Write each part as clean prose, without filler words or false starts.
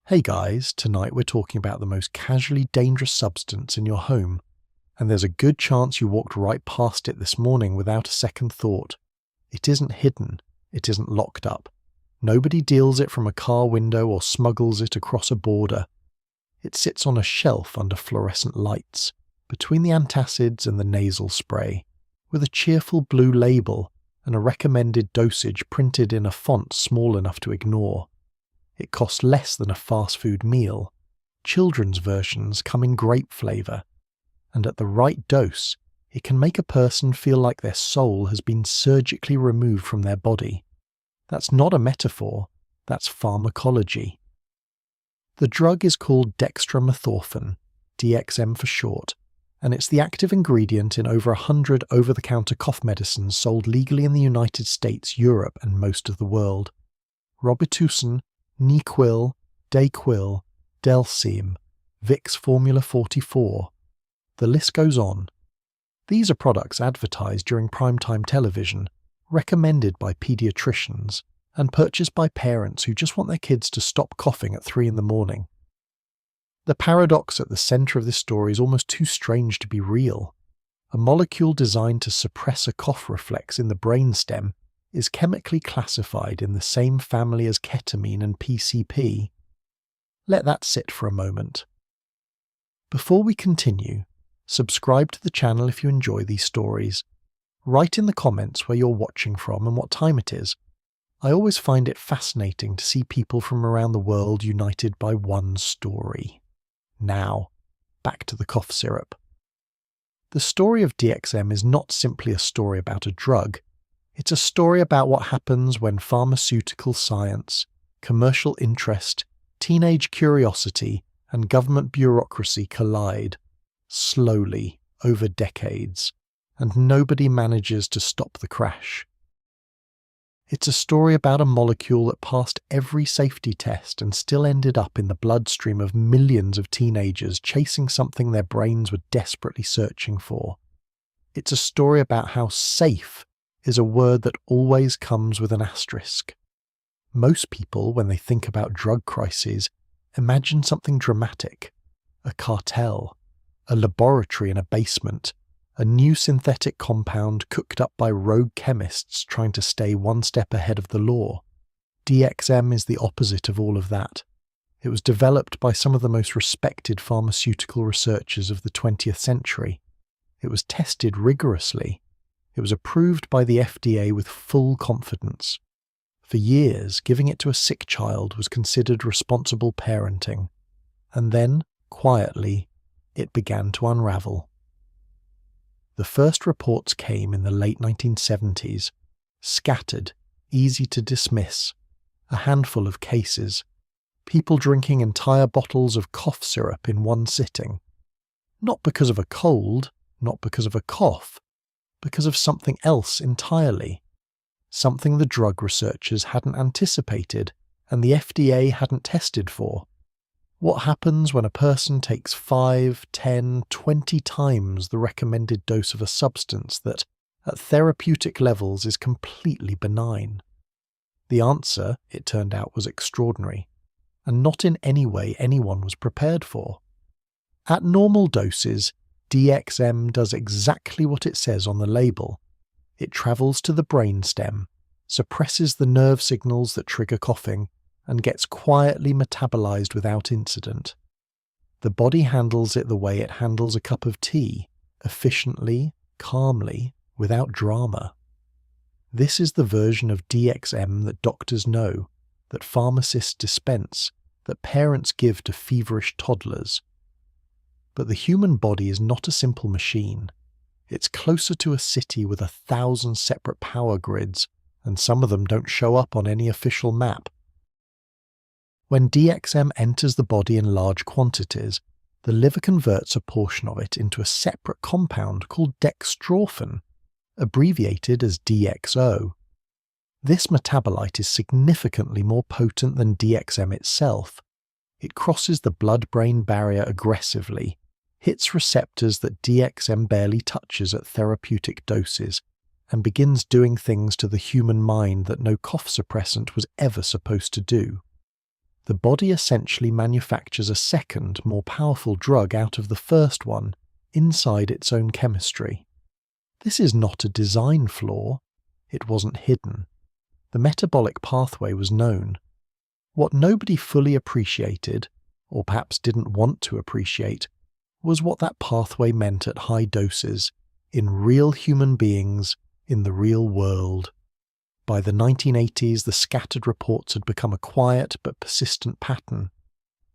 Hey guys, tonight we're talking about the most casually dangerous substance in your home, and there's a good chance you walked right past it this morning without a second thought. It isn't hidden, it isn't locked up. Nobody deals it from a car window or smuggles it across a border. It sits on a shelf under fluorescent lights, between the antacids and the nasal spray, with a cheerful blue label and a recommended dosage printed in a font small enough to ignore. It costs less than a fast food meal. Children's versions come in grape flavour, and at the right dose, it can make a person feel like their soul has been surgically removed from their body. That's not a metaphor, that's pharmacology. The drug is called dextromethorphan, DXM for short, and it's the active ingredient in over 100 over-the-counter cough medicines sold legally in the United States, Europe, and most of the world. Robitussin, Nyquil, Dayquil, Delsym, Vicks Formula 44. The list goes on. These are products advertised during primetime television, recommended by paediatricians, and purchased by parents who just want their kids to stop coughing at 3 a.m. The paradox at the centre of this story is almost too strange to be real. A molecule designed to suppress a cough reflex in the brainstem is chemically classified in the same family as ketamine and PCP. Let that sit for a moment. Before we continue, subscribe to the channel if you enjoy these stories. Write in the comments where you're watching from and what time it is. I always find it fascinating to see people from around the world united by one story. Now, back to the cough syrup. The story of DXM is not simply a story about a drug. It's a story about what happens when pharmaceutical science, commercial interest, teenage curiosity, and government bureaucracy collide, slowly, over decades, and nobody manages to stop the crash. It's a story about a molecule that passed every safety test and still ended up in the bloodstream of millions of teenagers chasing something their brains were desperately searching for. It's a story about how safe is a word that always comes with an asterisk. Most people, when they think about drug crises, imagine something dramatic. A cartel, a laboratory in a basement, a new synthetic compound cooked up by rogue chemists trying to stay one step ahead of the law. DXM is the opposite of all of that. It was developed by some of the most respected pharmaceutical researchers of the 20th century. It was tested rigorously. It was approved by the FDA with full confidence. For years, giving it to a sick child was considered responsible parenting. And then, quietly, it began to unravel. The first reports came in the late 1970s, scattered, easy to dismiss, a handful of cases, people drinking entire bottles of cough syrup in one sitting. Not because of a cold, not because of a cough, because of something else entirely. Something the drug researchers hadn't anticipated and the FDA hadn't tested for. What happens when a person takes 5, 10, 20 times the recommended dose of a substance that, at therapeutic levels, is completely benign? The answer, it turned out, was extraordinary, and not in any way anyone was prepared for. At normal doses, DXM does exactly what it says on the label. It travels to the brainstem, suppresses the nerve signals that trigger coughing, and gets quietly metabolized without incident. The body handles it the way it handles a cup of tea, efficiently, calmly, without drama. This is the version of DXM that doctors know, that pharmacists dispense, that parents give to feverish toddlers. But the human body is not a simple machine. It's closer to a city with 1,000 separate power grids, and some of them don't show up on any official map. When DXM enters the body in large quantities, the liver converts a portion of it into a separate compound called dextrorphan, abbreviated as DXO. This metabolite is significantly more potent than DXM itself. It crosses the blood-brain barrier aggressively, hits receptors that DXM barely touches at therapeutic doses, and begins doing things to the human mind that no cough suppressant was ever supposed to do. The body essentially manufactures a second, more powerful drug out of the first one, inside its own chemistry. This is not a design flaw. It wasn't hidden. The metabolic pathway was known. What nobody fully appreciated, or perhaps didn't want to appreciate, was what that pathway meant at high doses, in real human beings, in the real world. By the 1980s, the scattered reports had become a quiet but persistent pattern.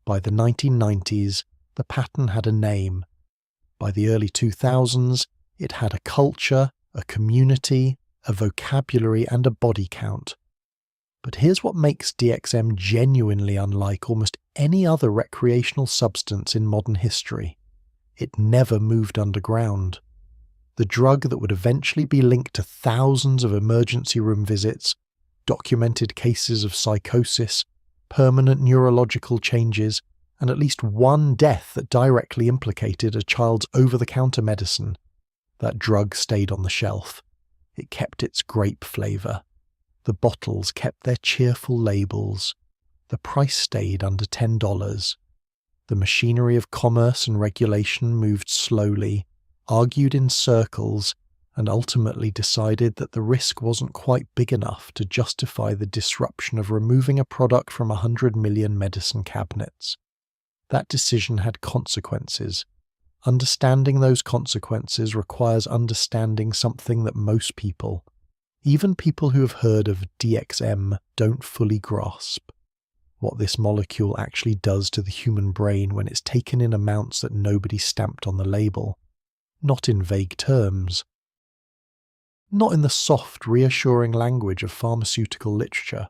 By the 1990s, the pattern had a name. By the early 2000s, it had a culture, a community, a vocabulary, and a body count. But here's what makes DXM genuinely unlike almost any other recreational substance in modern history. It never moved underground. The drug that would eventually be linked to thousands of emergency room visits, documented cases of psychosis, permanent neurological changes, and at least one death that directly implicated a child's over-the-counter medicine. That drug stayed on the shelf. It kept its grape flavour. The bottles kept their cheerful labels. The price stayed under $10. The machinery of commerce and regulation moved slowly, argued in circles, and ultimately decided that the risk wasn't quite big enough to justify the disruption of removing a product from 100 million medicine cabinets. That decision had consequences. Understanding those consequences requires understanding something that most people, even people who have heard of DXM, don't fully grasp. What this molecule actually does to the human brain when it's taken in amounts that nobody stamped on the label. Not in vague terms. Not in the soft, reassuring language of pharmaceutical literature,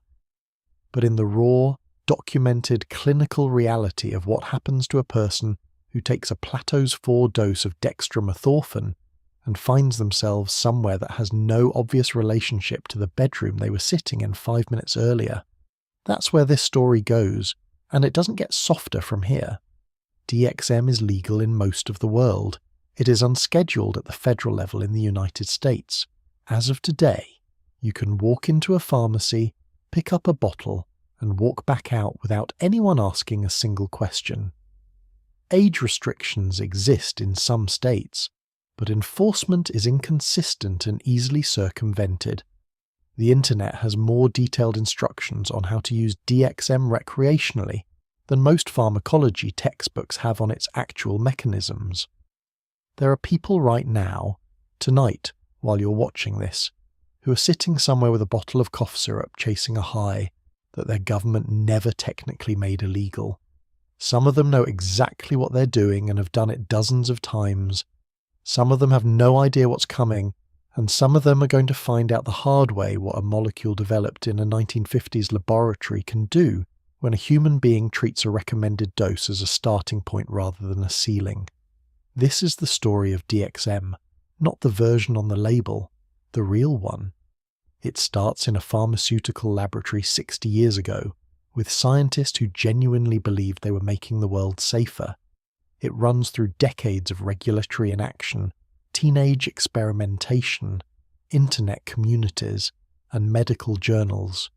but in the raw, documented clinical reality of what happens to a person who takes a plateaus 4 dose of dextromethorphan and finds themselves somewhere that has no obvious relationship to the bedroom they were sitting in 5 minutes earlier. That's where this story goes, and it doesn't get softer from here. DXM is legal in most of the world. It is unscheduled at the federal level in the United States. As of today, you can walk into a pharmacy, pick up a bottle, and walk back out without anyone asking a single question. Age restrictions exist in some states, but enforcement is inconsistent and easily circumvented. The internet has more detailed instructions on how to use DXM recreationally than most pharmacology textbooks have on its actual mechanisms. There are people right now, tonight, while you're watching this, who are sitting somewhere with a bottle of cough syrup chasing a high that their government never technically made illegal. Some of them know exactly what they're doing and have done it dozens of times. Some of them have no idea what's coming, and some of them are going to find out the hard way what a molecule developed in a 1950s laboratory can do when a human being treats a recommended dose as a starting point rather than a ceiling. This is the story of DXM, not the version on the label, the real one. It starts in a pharmaceutical laboratory 60 years ago, with scientists who genuinely believed they were making the world safer. It runs through decades of regulatory inaction, teenage experimentation, internet communities, and medical journals.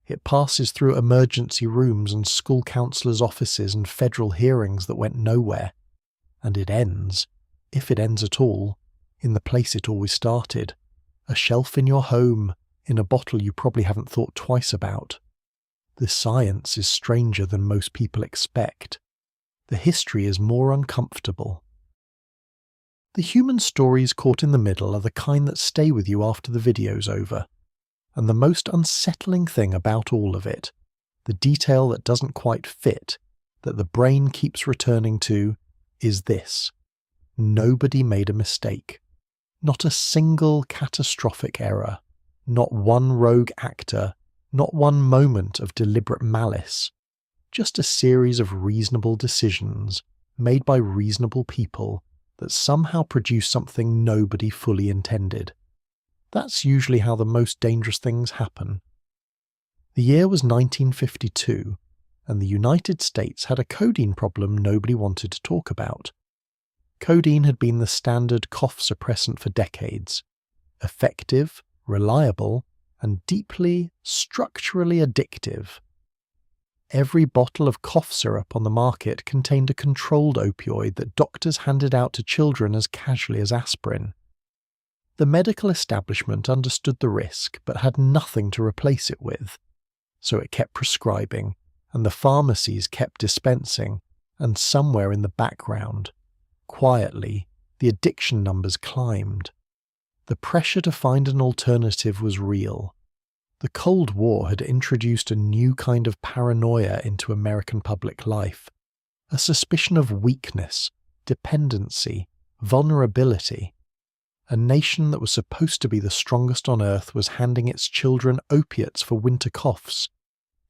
It passes through emergency rooms and school counselors' offices and federal hearings that went nowhere. And it ends, if it ends at all, in the place it always started, a shelf in your home, in a bottle you probably haven't thought twice about. The science is stranger than most people expect. The history is more uncomfortable. The human stories caught in the middle are the kind that stay with you after the video's over. And the most unsettling thing about all of it, the detail that doesn't quite fit, that the brain keeps returning to, is this. Nobody made a mistake. Not a single catastrophic error. Not one rogue actor. Not one moment of deliberate malice. Just a series of reasonable decisions made by reasonable people that somehow produce something nobody fully intended. That's usually how the most dangerous things happen. The year was 1952, and the United States had a codeine problem nobody wanted to talk about. Codeine had been the standard cough suppressant for decades. Effective, reliable, and deeply, structurally addictive. Every bottle of cough syrup on the market contained a controlled opioid that doctors handed out to children as casually as aspirin. The medical establishment understood the risk but had nothing to replace it with, so it kept prescribing, and the pharmacies kept dispensing, and somewhere in the background, quietly, the addiction numbers climbed. The pressure to find an alternative was real. The Cold War had introduced a new kind of paranoia into American public life, a suspicion of weakness, dependency, vulnerability. A nation that was supposed to be the strongest on earth was handing its children opiates for winter coughs.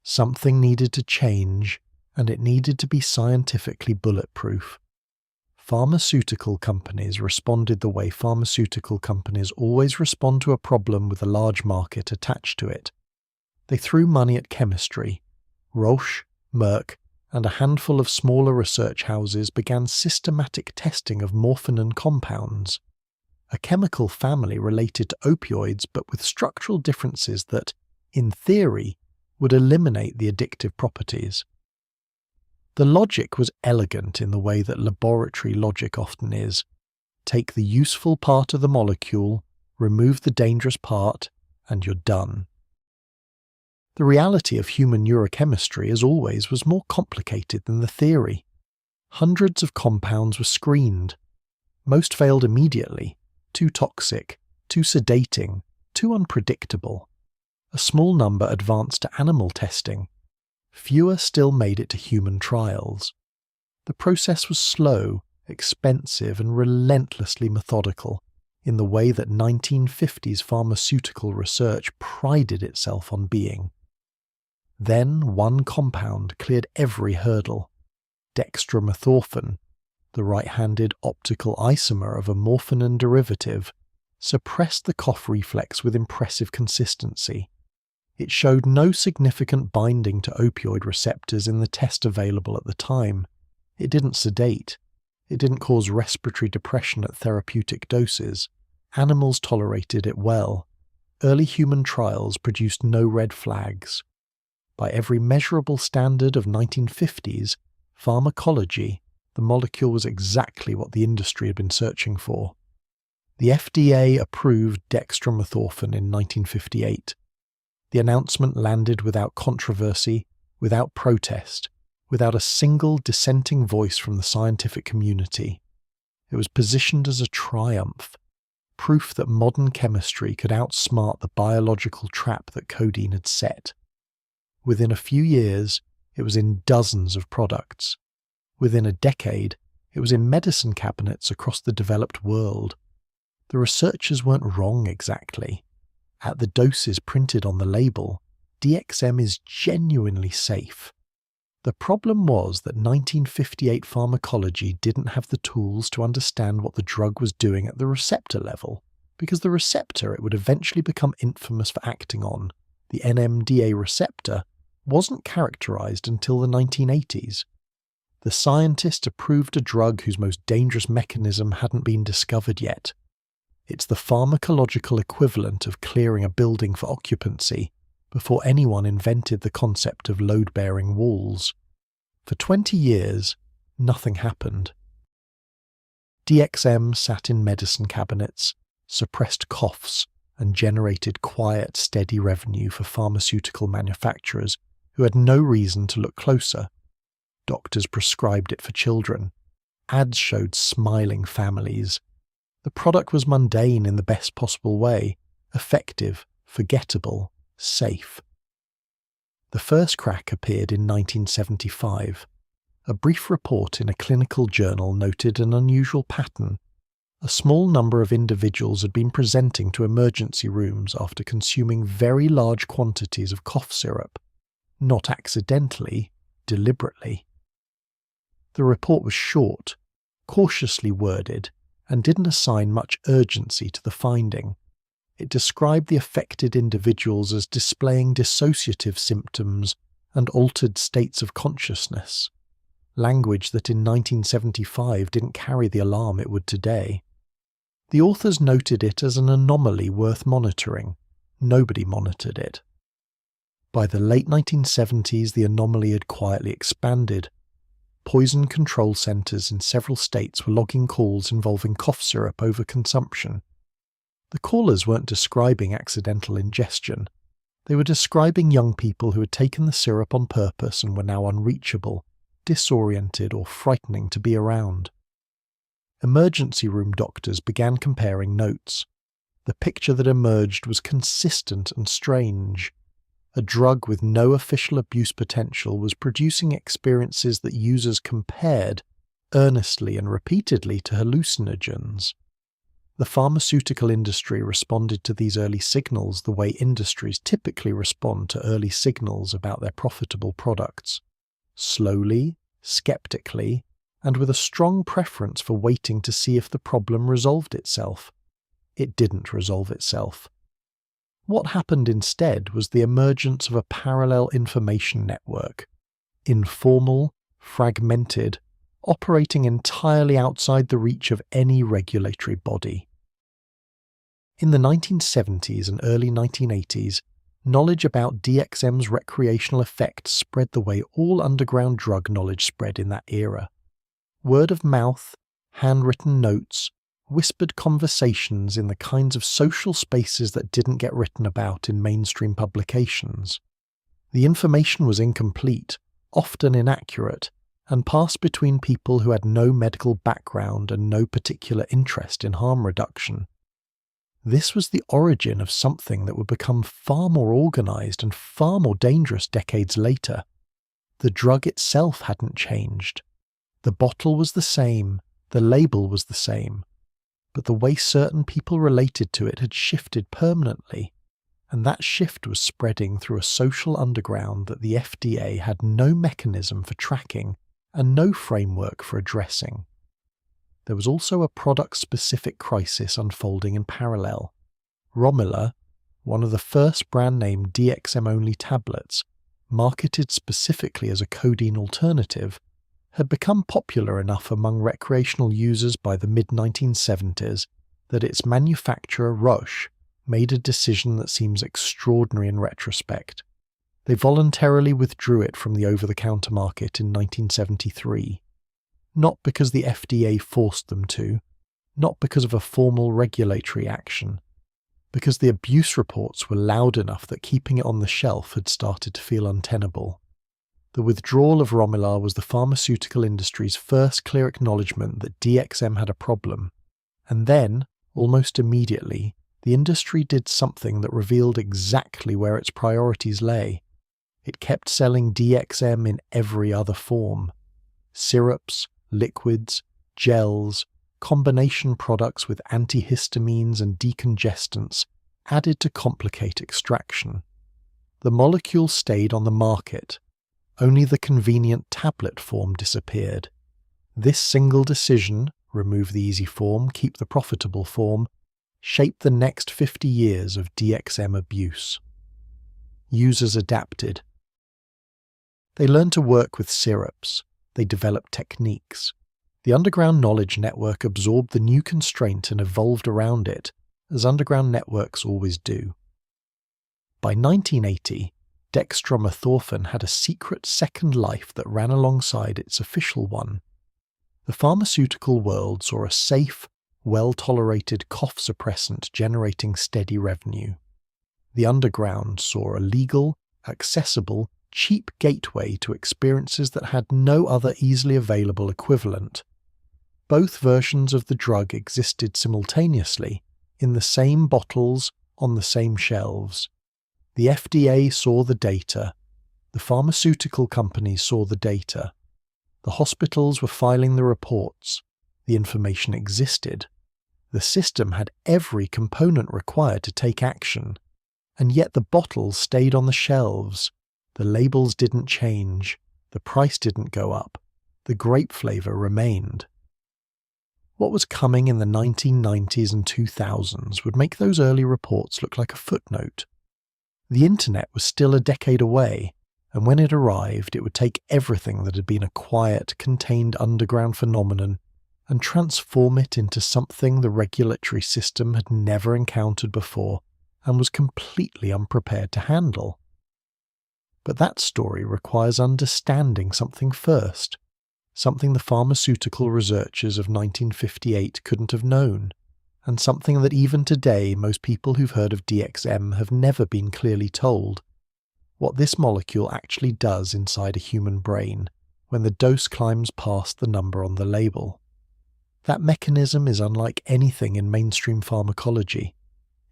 Something needed to change, and it needed to be scientifically bulletproof. Pharmaceutical companies responded the way pharmaceutical companies always respond to a problem with a large market attached to it. They threw money at chemistry. Roche, Merck, and a handful of smaller research houses began systematic testing of morphin compounds, a chemical family related to opioids but with structural differences that, in theory, would eliminate the addictive properties. The logic was elegant in the way that laboratory logic often is. Take the useful part of the molecule, remove the dangerous part, and you're done. The reality of human neurochemistry, as always, was more complicated than the theory. Hundreds of compounds were screened. Most failed immediately, too toxic, too sedating, too unpredictable. A small number advanced to animal testing. Fewer still made it to human trials. The process was slow, expensive, and relentlessly methodical, in the way that 1950s pharmaceutical research prided itself on being. Then one compound cleared every hurdle. Dextromethorphan, the right-handed optical isomer of a morphin derivative, suppressed the cough reflex with impressive consistency. It showed no significant binding to opioid receptors in the test available at the time. It didn't sedate. It didn't cause respiratory depression at therapeutic doses. Animals tolerated it well. Early human trials produced no red flags. By every measurable standard of 1950s pharmacology, the molecule was exactly what the industry had been searching for. The FDA approved dextromethorphan in 1958. The announcement landed without controversy, without protest, without a single dissenting voice from the scientific community. It was positioned as a triumph, proof that modern chemistry could outsmart the biological trap that codeine had set. Within a few years, it was in dozens of products. Within a decade, it was in medicine cabinets across the developed world. The researchers weren't wrong exactly. At the doses printed on the label, DXM is genuinely safe. The problem was that 1958 pharmacology didn't have the tools to understand what the drug was doing at the receptor level, because the receptor it would eventually become infamous for acting on, the NMDA receptor, wasn't characterized until the 1980s. The scientists approved a drug whose most dangerous mechanism hadn't been discovered yet. It's the pharmacological equivalent of clearing a building for occupancy before anyone invented the concept of load-bearing walls. For 20 years, nothing happened. DXM sat in medicine cabinets, suppressed coughs, and generated quiet, steady revenue for pharmaceutical manufacturers who had no reason to look closer. Doctors prescribed it for children. Ads showed smiling families. The product was mundane in the best possible way, effective, forgettable, safe. The first crack appeared in 1975. A brief report in a clinical journal noted an unusual pattern. A small number of individuals had been presenting to emergency rooms after consuming very large quantities of cough syrup, not accidentally, deliberately. The report was short, cautiously worded, and didn't assign much urgency to the finding. It described the affected individuals as displaying dissociative symptoms and altered states of consciousness, language that in 1975 didn't carry the alarm it would today. The authors noted it as an anomaly worth monitoring. Nobody monitored it. By the late 1970s, the anomaly had quietly expanded. Poison control centres in several states were logging calls involving cough syrup overconsumption. The callers weren't describing accidental ingestion. They were describing young people who had taken the syrup on purpose and were now unreachable, disoriented, or frightening to be around. Emergency room doctors began comparing notes. The picture that emerged was consistent and strange. A drug with no official abuse potential was producing experiences that users compared, earnestly and repeatedly, to hallucinogens. The pharmaceutical industry responded to these early signals the way industries typically respond to early signals about their profitable products. Slowly, skeptically, and with a strong preference for waiting to see if the problem resolved itself. It didn't resolve itself. What happened instead was the emergence of a parallel information network, informal, fragmented, operating entirely outside the reach of any regulatory body. In the 1970s and early 1980s, knowledge about DXM's recreational effects spread the way all underground drug knowledge spread in that era. Word of mouth, handwritten notes, whispered conversations in the kinds of social spaces that didn't get written about in mainstream publications. The information was incomplete, often inaccurate, and passed between people who had no medical background and no particular interest in harm reduction. This was the origin of something that would become far more organized and far more dangerous decades later. The drug itself hadn't changed. The bottle was the same, the label was the same, but the way certain people related to it had shifted permanently, and that shift was spreading through a social underground that the FDA had no mechanism for tracking and no framework for addressing. There was also a product-specific crisis unfolding in parallel. Romila, one of the first brand-name DXM-only tablets, marketed specifically as a codeine alternative, had become popular enough among recreational users by the mid-1970s that its manufacturer, Roche, made a decision that seems extraordinary in retrospect. They voluntarily withdrew it from the over-the-counter market in 1973. Not because the FDA forced them to, not because of a formal regulatory action, because the abuse reports were loud enough that keeping it on the shelf had started to feel untenable. The withdrawal of Romila was the pharmaceutical industry's first clear acknowledgement that DXM had a problem, and then, almost immediately, the industry did something that revealed exactly where its priorities lay. It kept selling DXM in every other form. Syrups, liquids, gels, combination products with antihistamines and decongestants added to complicate extraction. The molecule stayed on the market. Only the convenient tablet form disappeared. This single decision, remove the easy form, keep the profitable form, shaped the next 50 years of DXM abuse. Users adapted. They learned to work with syrups. They developed techniques. The underground knowledge network absorbed the new constraint and evolved around it, as underground networks always do. By 1980, dextromethorphan had a secret second life that ran alongside its official one. The pharmaceutical world saw a safe, well-tolerated cough suppressant generating steady revenue. The underground saw a legal, accessible, cheap gateway to experiences that had no other easily available equivalent. Both versions of the drug existed simultaneously, in the same bottles, on the same shelves. The FDA saw the data. The pharmaceutical companies saw the data. The hospitals were filing the reports. The information existed. The system had every component required to take action. And yet the bottles stayed on the shelves. The labels didn't change. The price didn't go up. The grape flavor remained. What was coming in the 1990s and 2000s would make those early reports look like a footnote. The internet was still a decade away, and when it arrived, it would take everything that had been a quiet, contained underground phenomenon and transform it into something the regulatory system had never encountered before and was completely unprepared to handle. But that story requires understanding something first, something the pharmaceutical researchers of 1958 couldn't have known, and something that even today most people who've heard of DXM have never been clearly told: what this molecule actually does inside a human brain when the dose climbs past the number on the label. That mechanism is unlike anything in mainstream pharmacology.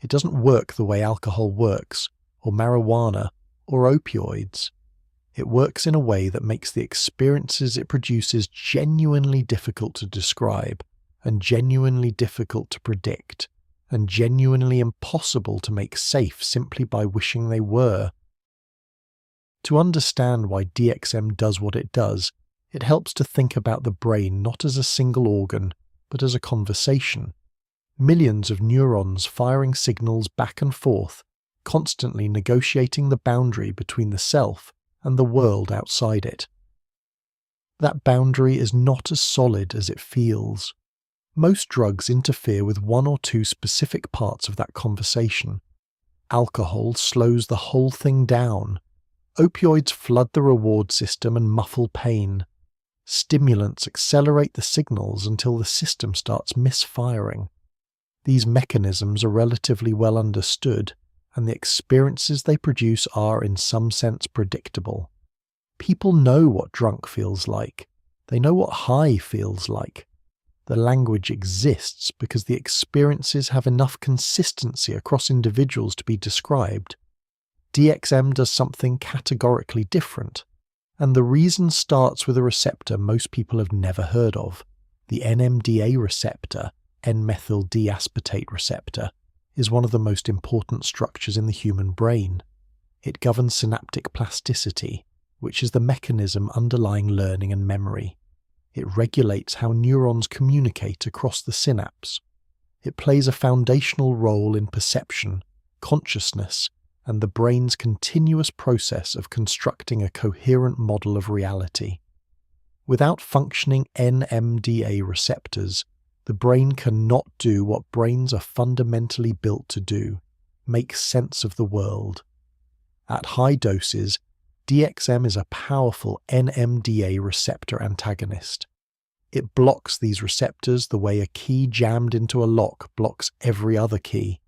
It doesn't work the way alcohol works, or marijuana, or opioids. It works in a way that makes the experiences it produces genuinely difficult to describe, and genuinely difficult to predict, and genuinely impossible to make safe simply by wishing they were. To understand why DXM does what it does, it helps to think about the brain not as a single organ, but as a conversation. Millions of neurons firing signals back and forth, constantly negotiating the boundary between the self and the world outside it. That boundary is not as solid as it feels. Most drugs interfere with one or two specific parts of that conversation. Alcohol slows the whole thing down. Opioids flood the reward system and muffle pain. Stimulants accelerate the signals until the system starts misfiring. These mechanisms are relatively well understood, and the experiences they produce are in some sense predictable. People know what drunk feels like. They know what high feels like. The language exists because the experiences have enough consistency across individuals to be described. DXM does something categorically different, and the reason starts with a receptor most people have never heard of. The NMDA receptor, N-methyl D-aspartate receptor, is one of the most important structures in the human brain. It governs synaptic plasticity, which is the mechanism underlying learning and memory. It regulates how neurons communicate across the synapse. It plays a foundational role in perception, consciousness, and the brain's continuous process of constructing a coherent model of reality. Without functioning NMDA receptors, the brain cannot do what brains are fundamentally built to do: make sense of the world. At high doses, DXM is a powerful NMDA receptor antagonist. It blocks these receptors the way a key jammed into a lock blocks every other key,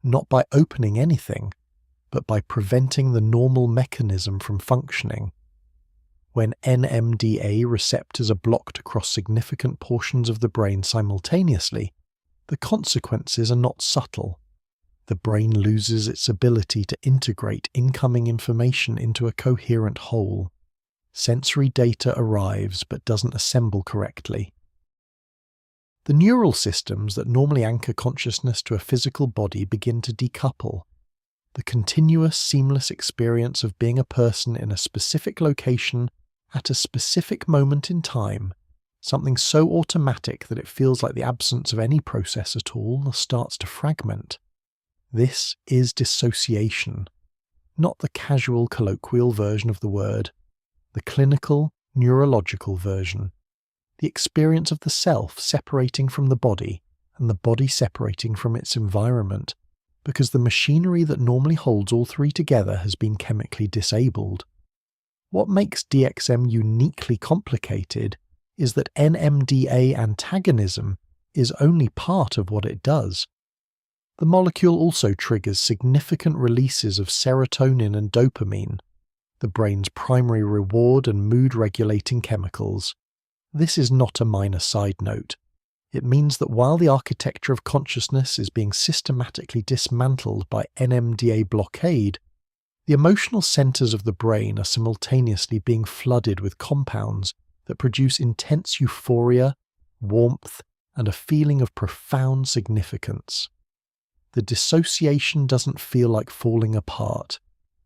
not by opening anything, but by preventing the normal mechanism from functioning. When NMDA receptors are blocked across significant portions of the brain simultaneously, the consequences are not subtle. The brain loses its ability to integrate incoming information into a coherent whole. Sensory data arrives but doesn't assemble correctly. The neural systems that normally anchor consciousness to a physical body begin to decouple. The continuous, seamless experience of being a person in a specific location at a specific moment in time, something so automatic that it feels like the absence of any process at all, starts to fragment. This is dissociation, not the casual colloquial version of the word, the clinical, neurological version. The experience of the self separating from the body and the body separating from its environment, because the machinery that normally holds all three together has been chemically disabled. What makes DXM uniquely complicated is that NMDA antagonism is only part of what it does. The molecule also triggers significant releases of serotonin and dopamine, the brain's primary reward and mood-regulating chemicals. This is not a minor side note. It means that while the architecture of consciousness is being systematically dismantled by NMDA blockade, the emotional centers of the brain are simultaneously being flooded with compounds that produce intense euphoria, warmth, and a feeling of profound significance. The dissociation doesn't feel like falling apart.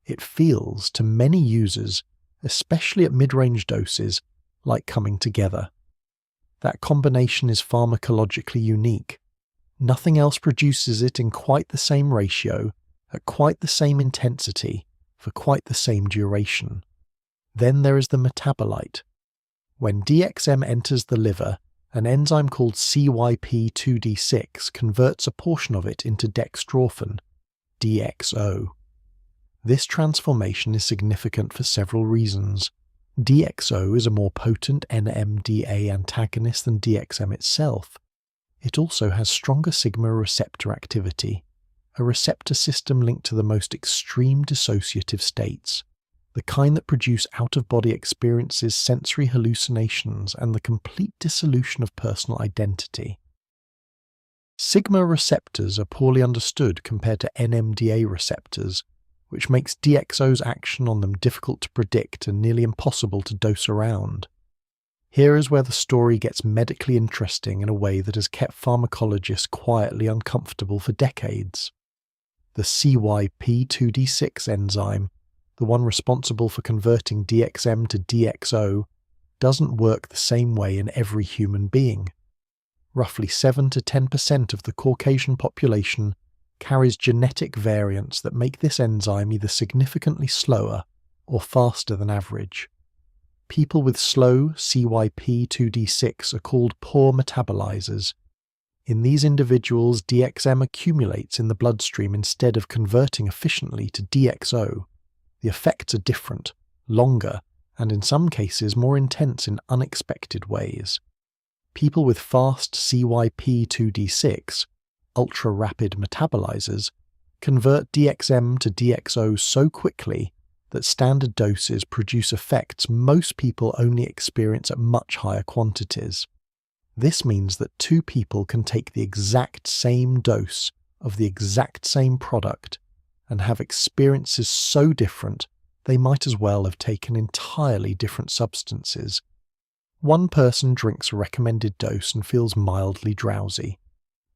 It feels, to many users, especially at mid-range doses, like coming together. That combination is pharmacologically unique. Nothing else produces it in quite the same ratio, at quite the same intensity, for quite the same duration. Then there is the metabolite. When DXM enters the liver, an enzyme called CYP2D6 converts a portion of it into dextrophin, DXO. This transformation is significant for several reasons. DXO is a more potent NMDA antagonist than DXM itself. It also has stronger sigma receptor activity, a receptor system linked to the most extreme dissociative states, the kind that produce out-of-body experiences, sensory hallucinations, and the complete dissolution of personal identity. Sigma receptors are poorly understood compared to NMDA receptors, which makes DXO's action on them difficult to predict and nearly impossible to dose around. Here is where the story gets medically interesting in a way that has kept pharmacologists quietly uncomfortable for decades. The CYP2D6 enzyme, the one responsible for converting DXM to DXO, doesn't work the same way in every human being. Roughly 7 to 10% of the Caucasian population carries genetic variants that make this enzyme either significantly slower or faster than average. People with slow CYP2D6 are called poor metabolizers. In these individuals, DXM accumulates in the bloodstream instead of converting efficiently to DXO. The effects are different, longer, and in some cases more intense in unexpected ways. People with fast CYP2D6, ultra-rapid metabolizers, convert DXM to DXO so quickly that standard doses produce effects most people only experience at much higher quantities. This means that two people can take the exact same dose of the exact same product and have experiences so different they might as well have taken entirely different substances. One person drinks a recommended dose and feels mildly drowsy.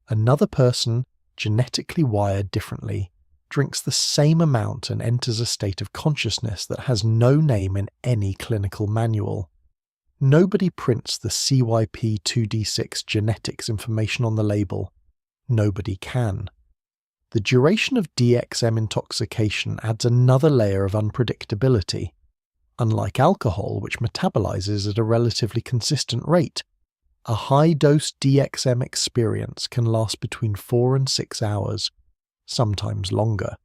Another person, genetically wired differently, drinks the same amount and enters a state of consciousness that has no name in any clinical manual. Nobody prints the CYP2D6 genetics information on the label. Nobody can. The duration of DXM intoxication adds another layer of unpredictability. Unlike alcohol, which metabolizes at a relatively consistent rate, a high-dose DXM experience can last between 4 and 6 hours, sometimes longer.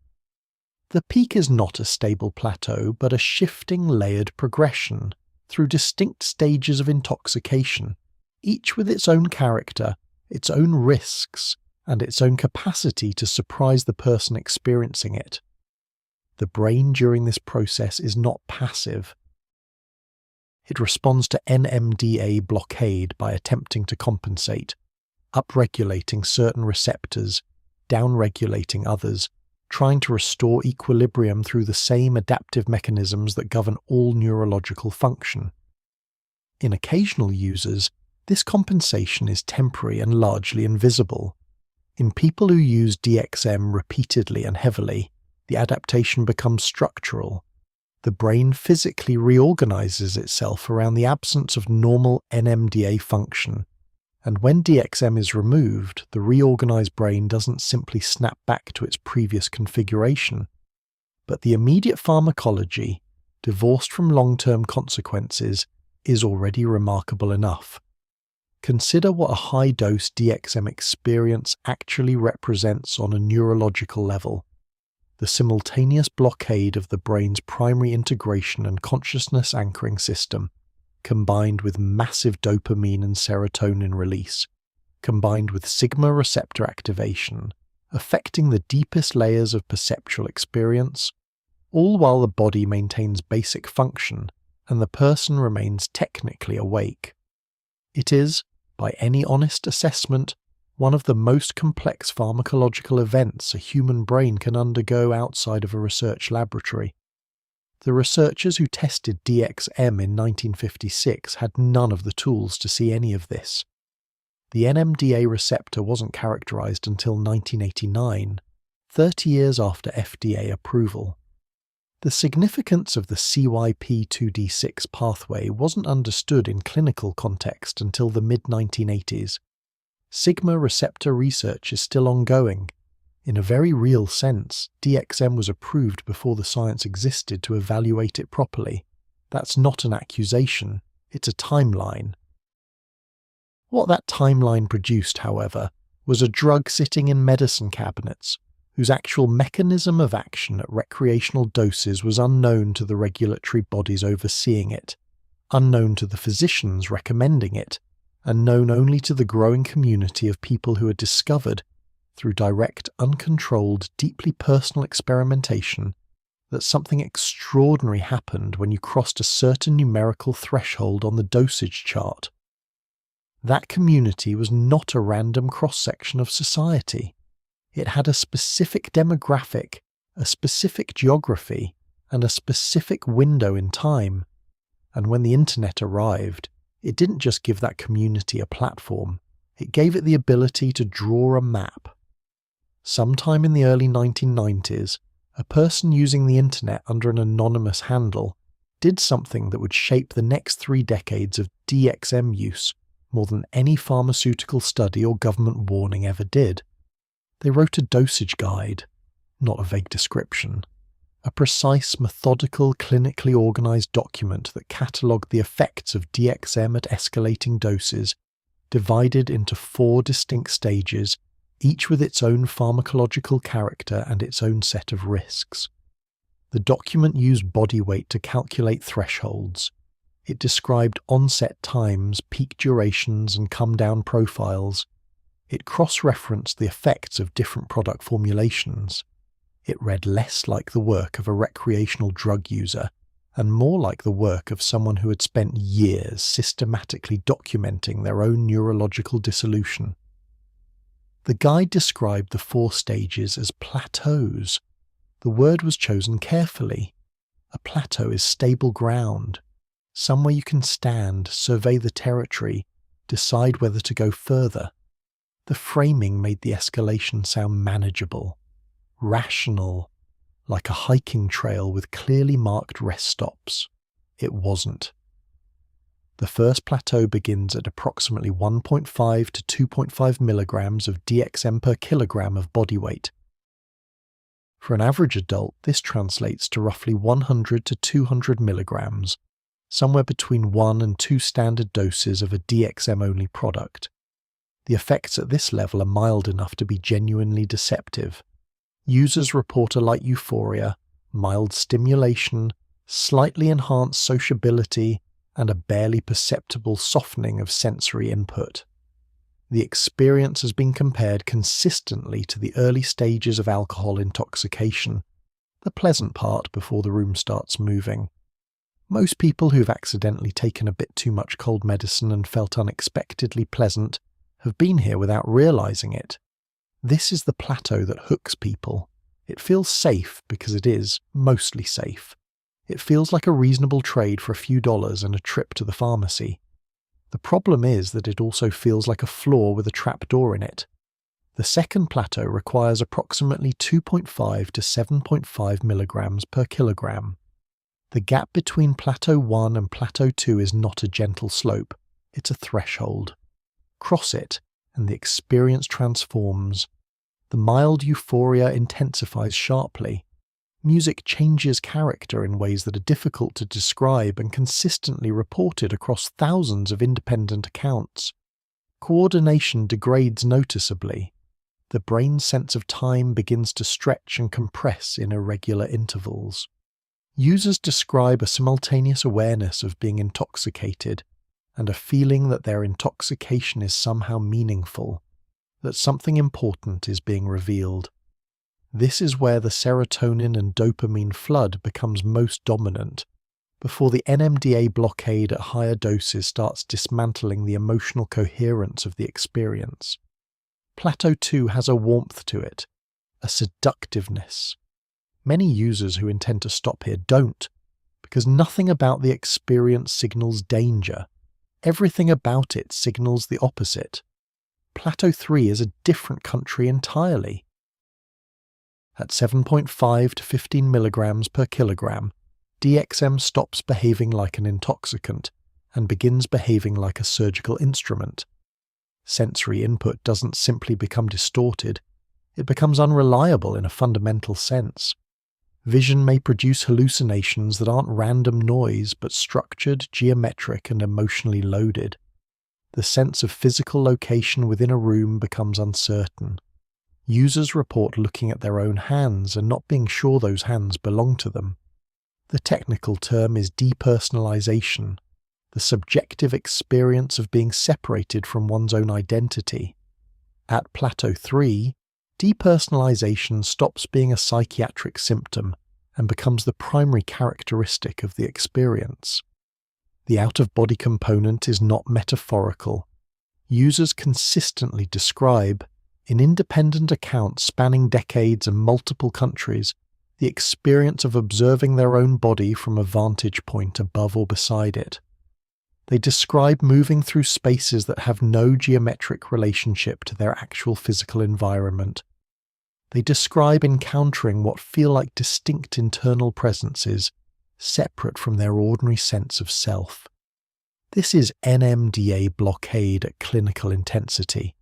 The peak is not a stable plateau, but a shifting layered progression through distinct stages of intoxication, each with its own character, its own risks, and its own capacity to surprise the person experiencing it. The brain during this process is not passive. It responds to NMDA blockade by attempting to compensate, upregulating certain receptors, downregulating others, trying to restore equilibrium through the same adaptive mechanisms that govern all neurological function. In occasional users, this compensation is temporary and largely invisible. In people who use DXM repeatedly and heavily, the adaptation becomes structural. The brain physically reorganizes itself around the absence of normal NMDA function, and when DXM is removed, the reorganized brain doesn't simply snap back to its previous configuration. But the immediate pharmacology, divorced from long-term consequences, is already remarkable enough. Consider what a high-dose DXM experience actually represents on a neurological level. The simultaneous blockade of the brain's primary integration and consciousness anchoring system, combined with massive dopamine and serotonin release, combined with sigma receptor activation, affecting the deepest layers of perceptual experience, all while the body maintains basic function and the person remains technically awake. It is, by any honest assessment, one of the most complex pharmacological events a human brain can undergo outside of a research laboratory. The researchers who tested DXM in 1956 had none of the tools to see any of this. The NMDA receptor wasn't characterized until 1989, 30 years after FDA approval. The significance of the CYP2D6 pathway wasn't understood in clinical context until the mid-1980s. Sigma receptor research is still ongoing. In a very real sense, DXM was approved before the science existed to evaluate it properly. That's not an accusation, it's a timeline. What that timeline produced, however, was a drug sitting in medicine cabinets, whose actual mechanism of action at recreational doses was unknown to the regulatory bodies overseeing it, unknown to the physicians recommending it, and known only to the growing community of people who had discovered, through direct, uncontrolled, deeply personal experimentation, that something extraordinary happened when you crossed a certain numerical threshold on the dosage chart. That community was not a random cross-section of society. It had a specific demographic, a specific geography, and a specific window in time. And when the internet arrived, it didn't just give that community a platform, it gave it the ability to draw a map. Sometime in the early 1990s, a person using the internet under an anonymous handle did something that would shape the next 3 decades of DXM use more than any pharmaceutical study or government warning ever did. They wrote a dosage guide, not a vague description, a precise, methodical, clinically organised document that catalogued the effects of DXM at escalating doses, divided into 4 distinct stages, each with its own pharmacological character and its own set of risks. The document used body weight to calculate thresholds. It described onset times, peak durations, and come-down profiles. It cross-referenced the effects of different product formulations. It read less like the work of a recreational drug user and more like the work of someone who had spent years systematically documenting their own neurological dissolution. The guide described the 4 stages as plateaus. The word was chosen carefully. A plateau is stable ground, somewhere you can stand, survey the territory, decide whether to go further. The framing made the escalation sound manageable, rational, like a hiking trail with clearly marked rest stops. It wasn't. The first plateau begins at approximately 1.5 to 2.5 milligrams of DXM per kilogram of body weight. For an average adult, this translates to roughly 100 to 200 milligrams, somewhere between 1 and 2 standard doses of a DXM-only product. The effects at this level are mild enough to be genuinely deceptive. Users report a light euphoria, mild stimulation, slightly enhanced sociability, and a barely perceptible softening of sensory input. The experience has been compared consistently to the early stages of alcohol intoxication, the pleasant part before the room starts moving. Most people who've accidentally taken a bit too much cold medicine and felt unexpectedly pleasant have been here without realizing it. This is the plateau that hooks people. It feels safe because it is mostly safe. It feels like a reasonable trade for a few dollars and a trip to the pharmacy. The problem is that it also feels like a floor with a trapdoor in it. The second plateau requires approximately 2.5 to 7.5 milligrams per kilogram. The gap between plateau 1 and plateau 2 is not a gentle slope, it's a threshold. Cross it, and the experience transforms. The mild euphoria intensifies sharply. Music changes character in ways that are difficult to describe and consistently reported across thousands of independent accounts. Coordination degrades noticeably. The brain's sense of time begins to stretch and compress in irregular intervals. Users describe a simultaneous awareness of being intoxicated and a feeling that their intoxication is somehow meaningful, that something important is being revealed. This is where the serotonin and dopamine flood becomes most dominant, before the NMDA blockade at higher doses starts dismantling the emotional coherence of the experience. Plateau 2 has a warmth to it, a seductiveness. Many users who intend to stop here don't, because nothing about the experience signals danger. Everything about it signals the opposite. Plateau 3 is a different country entirely. At 7.5 to 15 milligrams per kilogram, DXM stops behaving like an intoxicant and begins behaving like a surgical instrument. Sensory input doesn't simply become distorted, it becomes unreliable in a fundamental sense. Vision may produce hallucinations that aren't random noise but structured, geometric, and emotionally loaded. The sense of physical location within a room becomes uncertain. Users report looking at their own hands and not being sure those hands belong to them. The technical term is depersonalization, the subjective experience of being separated from one's own identity. At plateau 3, depersonalization stops being a psychiatric symptom and becomes the primary characteristic of the experience. The out-of-body component is not metaphorical. Users consistently describe, in independent accounts spanning decades and multiple countries, the experience of observing their own body from a vantage point above or beside it. They describe moving through spaces that have no geometric relationship to their actual physical environment. They describe encountering what feel like distinct internal presences, separate from their ordinary sense of self. This is NMDA blockade at clinical intensity.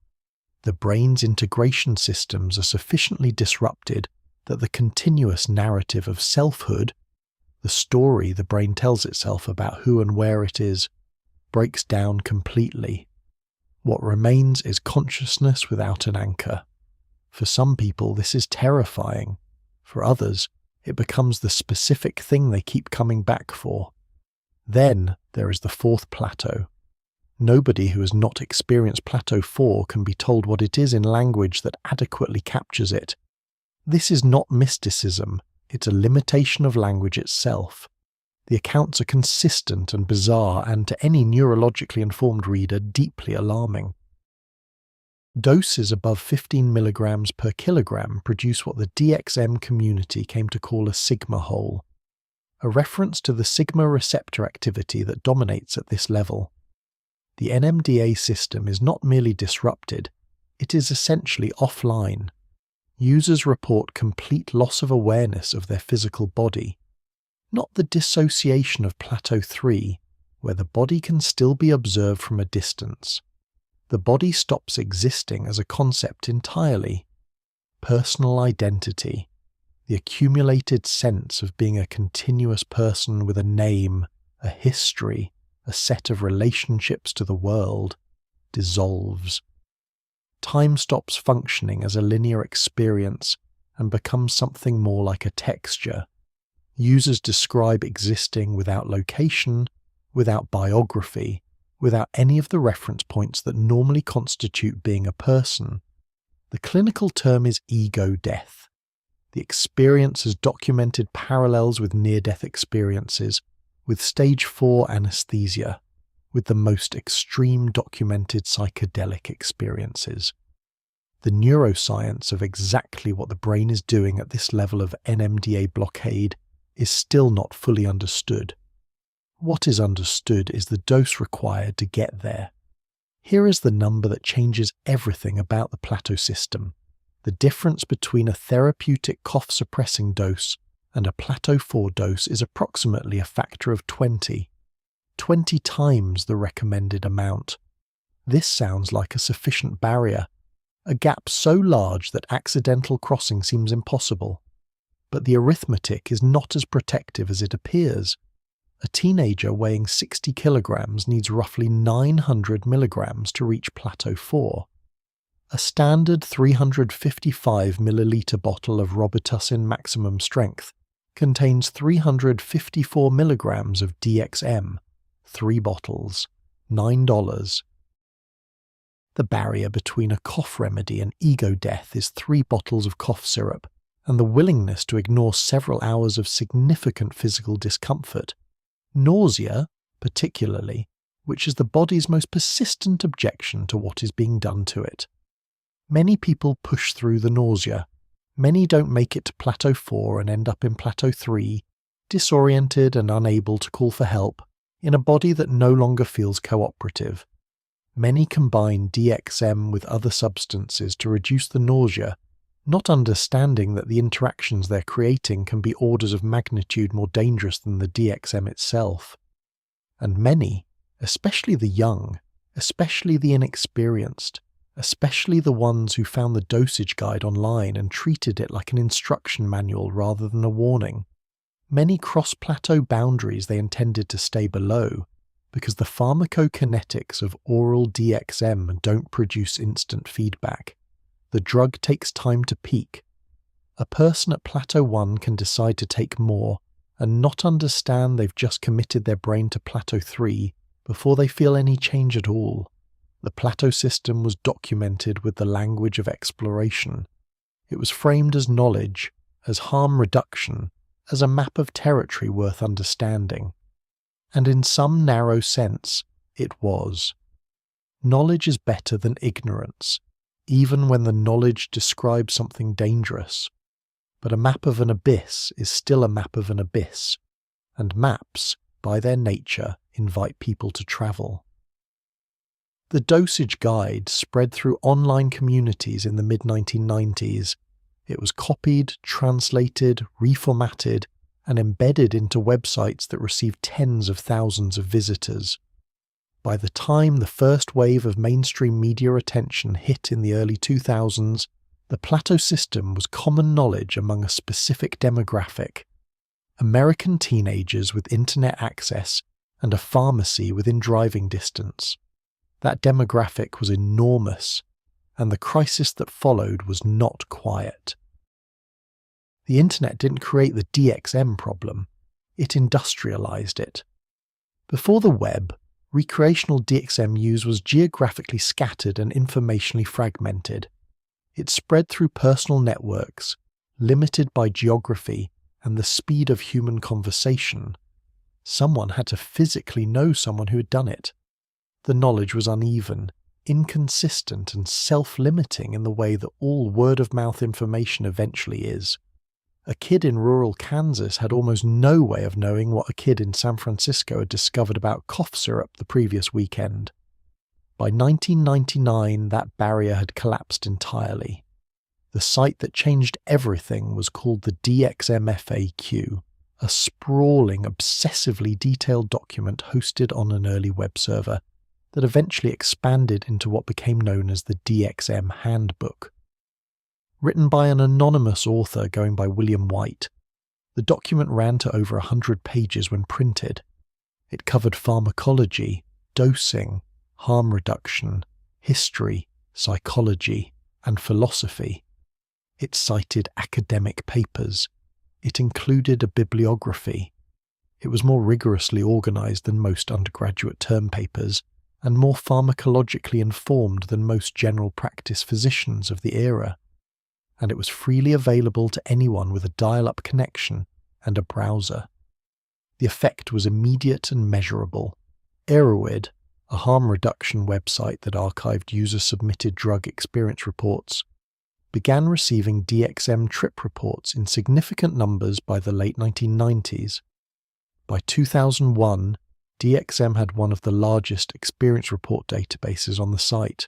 The brain's integration systems are sufficiently disrupted that the continuous narrative of selfhood, the story the brain tells itself about who and where it is, breaks down completely. What remains is consciousness without an anchor. For some people, this is terrifying. For others, it becomes the specific thing they keep coming back for. Then there is the fourth plateau. Nobody who has not experienced plateau 4 can be told what it is in language that adequately captures it. This is not mysticism, it's a limitation of language itself. The accounts are consistent and bizarre, and to any neurologically informed reader, deeply alarming. Doses above 15 milligrams per kilogram produce what the DXM community came to call a sigma hole, a reference to the sigma receptor activity that dominates at this level. The NMDA system is not merely disrupted, it is essentially offline. Users report complete loss of awareness of their physical body, not the dissociation of plateau 3, where the body can still be observed from a distance. The body stops existing as a concept entirely. Personal identity, the accumulated sense of being a continuous person with a name, a history, a set of relationships to the world, dissolves. Time stops functioning as a linear experience and becomes something more like a texture. Users describe existing without location, without biography, without any of the reference points that normally constitute being a person. The clinical term is ego death. The experience has documented parallels with near-death experiences, with stage 4 anesthesia, with the most extreme documented psychedelic experiences. The neuroscience of exactly what the brain is doing at this level of NMDA blockade is still not fully understood. What is understood is the dose required to get there. Here is the number that changes everything about the plateau system. The difference between a therapeutic cough-suppressing dose and a plateau 4 dose is approximately a factor of 20. 20 times the recommended amount. This sounds like a sufficient barrier, a gap so large that accidental crossing seems impossible. But the arithmetic is not as protective as it appears. A teenager weighing 60 kilograms needs roughly 900 milligrams to reach plateau 4. A standard 355 milliliter bottle of Robitussin maximum strength contains 354 milligrams of DXM, 3 bottles, $9. The barrier between a cough remedy and ego death is 3 bottles of cough syrup, and the willingness to ignore several hours of significant physical discomfort. Nausea, particularly, which is the body's most persistent objection to what is being done to it. Many people push through the nausea. Many don't make it to plateau 4 and end up in plateau 3, disoriented and unable to call for help, in a body that no longer feels cooperative. Many combine DXM with other substances to reduce the nausea, not understanding that the interactions they're creating can be orders of magnitude more dangerous than the DXM itself. And many, especially the young, especially the inexperienced, especially the ones who found the dosage guide online and treated it like an instruction manual rather than a warning, many cross plateau boundaries they intended to stay below because the pharmacokinetics of oral DXM don't produce instant feedback. The drug takes time to peak. A person at plateau 1 can decide to take more and not understand they've just committed their brain to plateau 3 before they feel any change at all. The plateau system was documented with the language of exploration. It was framed as knowledge, as harm reduction, as a map of territory worth understanding. And in some narrow sense, it was. Knowledge is better than ignorance, even when the knowledge describes something dangerous. But a map of an abyss is still a map of an abyss, and maps, by their nature, invite people to travel. The dosage guide spread through online communities in the mid-1990s. It was copied, translated, reformatted, and embedded into websites that received tens of thousands of visitors. By the time the first wave of mainstream media attention hit in the early 2000s, the plateau system was common knowledge among a specific demographic: American teenagers with internet access and a pharmacy within driving distance. That demographic was enormous, and the crisis that followed was not quiet. The internet didn't create the DXM problem, it industrialized it. Before the web, recreational DXM use was geographically scattered and informationally fragmented. It spread through personal networks, limited by geography and the speed of human conversation. Someone had to physically know someone who had done it. The knowledge was uneven, inconsistent, and self-limiting in the way that all word-of-mouth information eventually is. A kid in rural Kansas had almost no way of knowing what a kid in San Francisco had discovered about cough syrup the previous weekend. By 1999, that barrier had collapsed entirely. The site that changed everything was called the DXM FAQ, a sprawling, obsessively detailed document hosted on an early web server that eventually expanded into what became known as the DXM Handbook. Written by an anonymous author going by William White, the document ran to over 100 pages when printed. It covered pharmacology, dosing, harm reduction, history, psychology, and philosophy. It cited academic papers. It included a bibliography. It was more rigorously organized than most undergraduate term papers, and more pharmacologically informed than most general practice physicians of the era. And it was freely available to anyone with a dial-up connection and a browser. The effect was immediate and measurable. Erowid, a harm reduction website that archived user-submitted drug experience reports, began receiving DXM trip reports in significant numbers by the late 1990s. By 2001, DXM had one of the largest experience report databases on the site.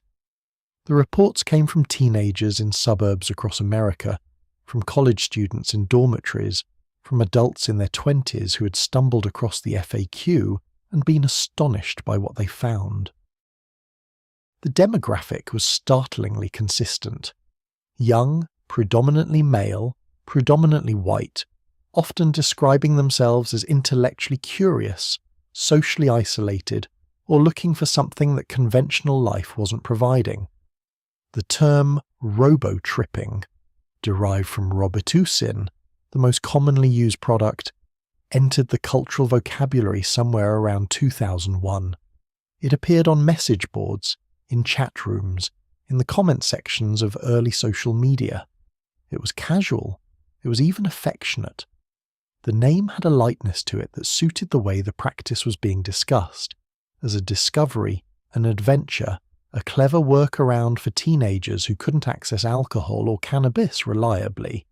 The reports came from teenagers in suburbs across America, from college students in dormitories, from adults in their 20s who had stumbled across the FAQ and been astonished by what they found. The demographic was startlingly consistent. Young, predominantly male, predominantly white, often describing themselves as intellectually curious, socially isolated, or looking for something that conventional life wasn't providing. The term robo-tripping, derived from Robitussin, the most commonly used product, entered the cultural vocabulary somewhere around 2001. It appeared on message boards, in chat rooms, in the comment sections of early social media. It was casual. It was even affectionate. The name had a lightness to it that suited the way the practice was being discussed, as a discovery, an adventure, a clever workaround for teenagers who couldn't access alcohol or cannabis reliably.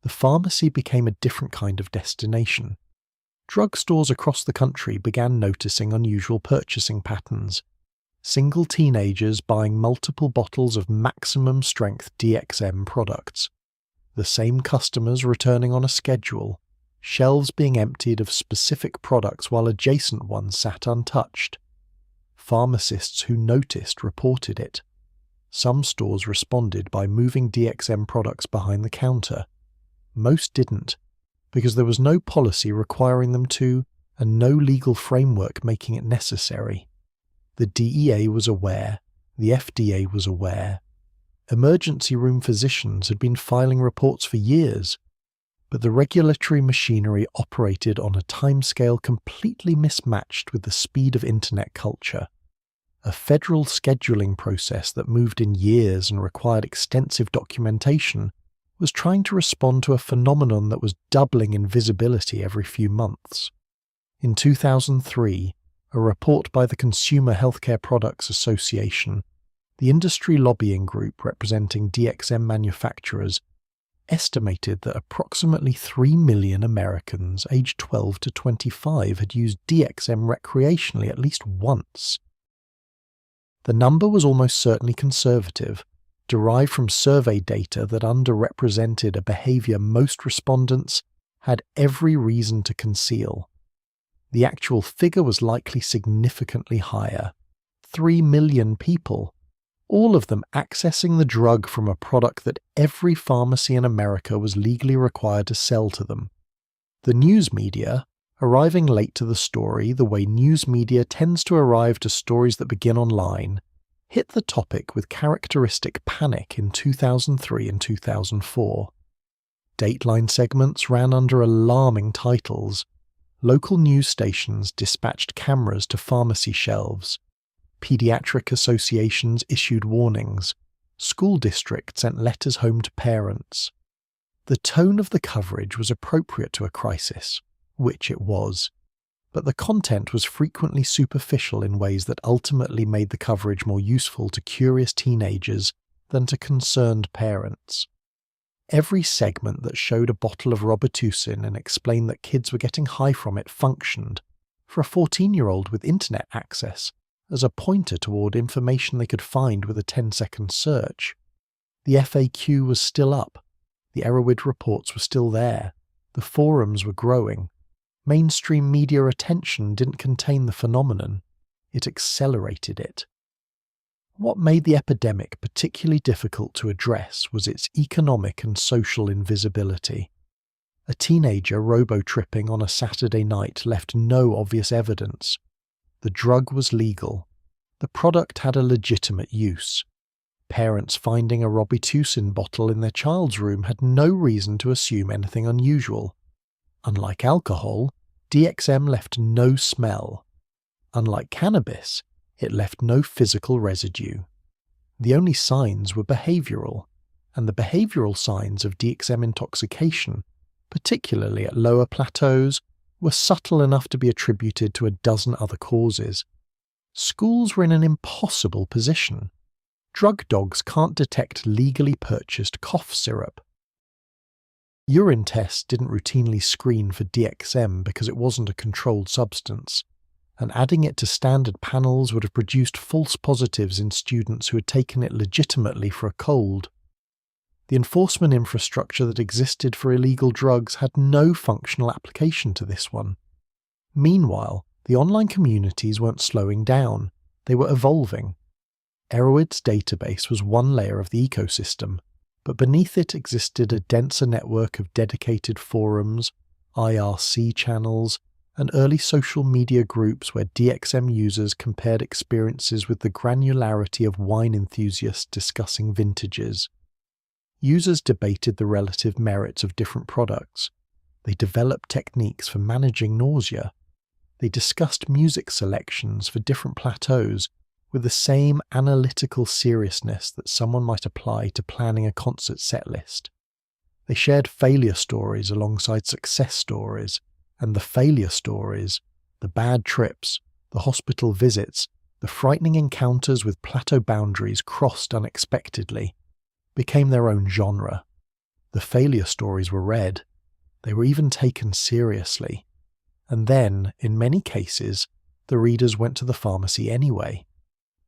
The pharmacy became a different kind of destination. Drugstores across the country began noticing unusual purchasing patterns. Single teenagers buying multiple bottles of maximum-strength DXM products. The same customers returning on a schedule, shelves being emptied of specific products while adjacent ones sat untouched. Pharmacists who noticed reported it. Some stores responded by moving DXM products behind the counter. Most didn't, because there was no policy requiring them to, and no legal framework making it necessary. The DEA was aware, the FDA was aware. Emergency room physicians had been filing reports for years, but the regulatory machinery operated on a timescale completely mismatched with the speed of internet culture. A federal scheduling process that moved in years and required extensive documentation was trying to respond to a phenomenon that was doubling in visibility every few months. In 2003, a report by the Consumer Healthcare Products Association, the industry lobbying group representing DXM manufacturers, estimated that approximately 3 million Americans aged 12 to 25 had used DXM recreationally at least once. The number was almost certainly conservative, derived from survey data that underrepresented a behavior most respondents had every reason to conceal. The actual figure was likely significantly higher. 3 million people, all of them accessing the drug from a product that every pharmacy in America was legally required to sell to them. The news media, arriving late to the story the way news media tends to arrive to stories that begin online, hit the topic with characteristic panic in 2003 and 2004. Dateline segments ran under alarming titles. Local news stations dispatched cameras to pharmacy shelves. Pediatric associations issued warnings. School districts sent letters home to parents. The tone of the coverage was appropriate to a crisis, which it was, but the content was frequently superficial in ways that ultimately made the coverage more useful to curious teenagers than to concerned parents. Every segment that showed a bottle of Robitussin and explained that kids were getting high from it functioned, for a 14-year-old with internet access, as a pointer toward information they could find with a 10-second search. The FAQ was still up. The Erowid reports were still there. The forums were growing. Mainstream media attention didn't contain the phenomenon. It accelerated it. What made the epidemic particularly difficult to address was its economic and social invisibility. A teenager robo-tripping on a Saturday night left no obvious evidence. The drug was legal. The product had a legitimate use. Parents finding a Robitussin bottle in their child's room had no reason to assume anything unusual. Unlike alcohol, DXM left no smell. Unlike cannabis, it left no physical residue. The only signs were behavioral, and the behavioral signs of DXM intoxication, particularly at lower plateaus, were subtle enough to be attributed to a dozen other causes. Schools were in an impossible position. Drug dogs can't detect legally purchased cough syrup. Urine tests didn't routinely screen for DXM because it wasn't a controlled substance, and adding it to standard panels would have produced false positives in students who had taken it legitimately for a cold. The enforcement infrastructure that existed for illegal drugs had no functional application to this one. Meanwhile, the online communities weren't slowing down, they were evolving. Erowid's database was one layer of the ecosystem, but beneath it existed a denser network of dedicated forums, IRC channels, and early social media groups where DXM users compared experiences with the granularity of wine enthusiasts discussing vintages. Users debated the relative merits of different products. They developed techniques for managing nausea. They discussed music selections for different plateaus with the same analytical seriousness that someone might apply to planning a concert setlist. They shared failure stories alongside success stories, and the failure stories, the bad trips, the hospital visits, the frightening encounters with plateau boundaries crossed unexpectedly, became their own genre. The failure stories were read. They were even taken seriously. And then, in many cases, the readers went to the pharmacy anyway.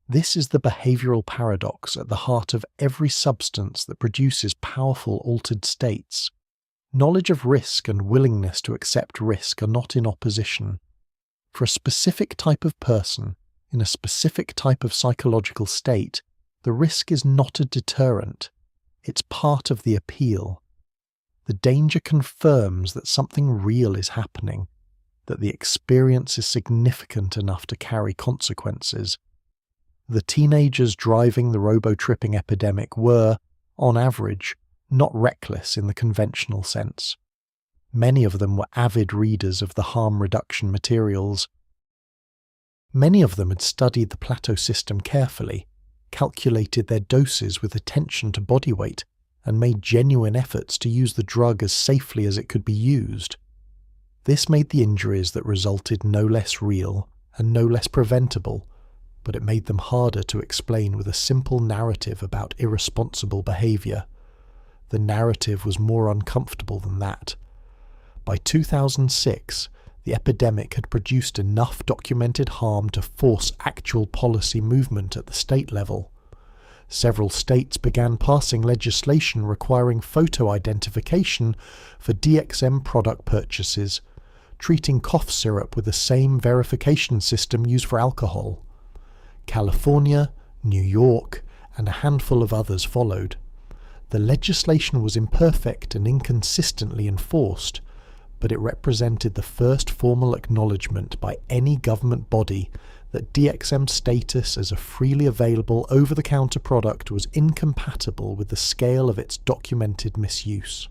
This is the behavioral paradox at the heart of every substance that produces powerful altered states. Knowledge of risk and willingness to accept risk are not in opposition. For a specific type of person, in a specific type of psychological state, the risk is not a deterrent. It's part of the appeal. The danger confirms that something real is happening, that the experience is significant enough to carry consequences. The teenagers driving the robo-tripping epidemic were, on average, not reckless in the conventional sense. Many of them were avid readers of the harm reduction materials. Many of them had studied the plateau system carefully, calculated their doses with attention to body weight, and made genuine efforts to use the drug as safely as it could be used. This made the injuries that resulted no less real and no less preventable, but it made them harder to explain with a simple narrative about irresponsible behaviour. The narrative was more uncomfortable than that. By 2006, the epidemic had produced enough documented harm to force actual policy movement at the state level. Several states began passing legislation requiring photo identification for DXM product purchases, treating cough syrup with the same verification system used for alcohol. California, New York, and a handful of others followed. The legislation was imperfect and inconsistently enforced, but it represented the first formal acknowledgement by any government body that DXM status as a freely available over-the-counter product was incompatible with the scale of its documented misuse.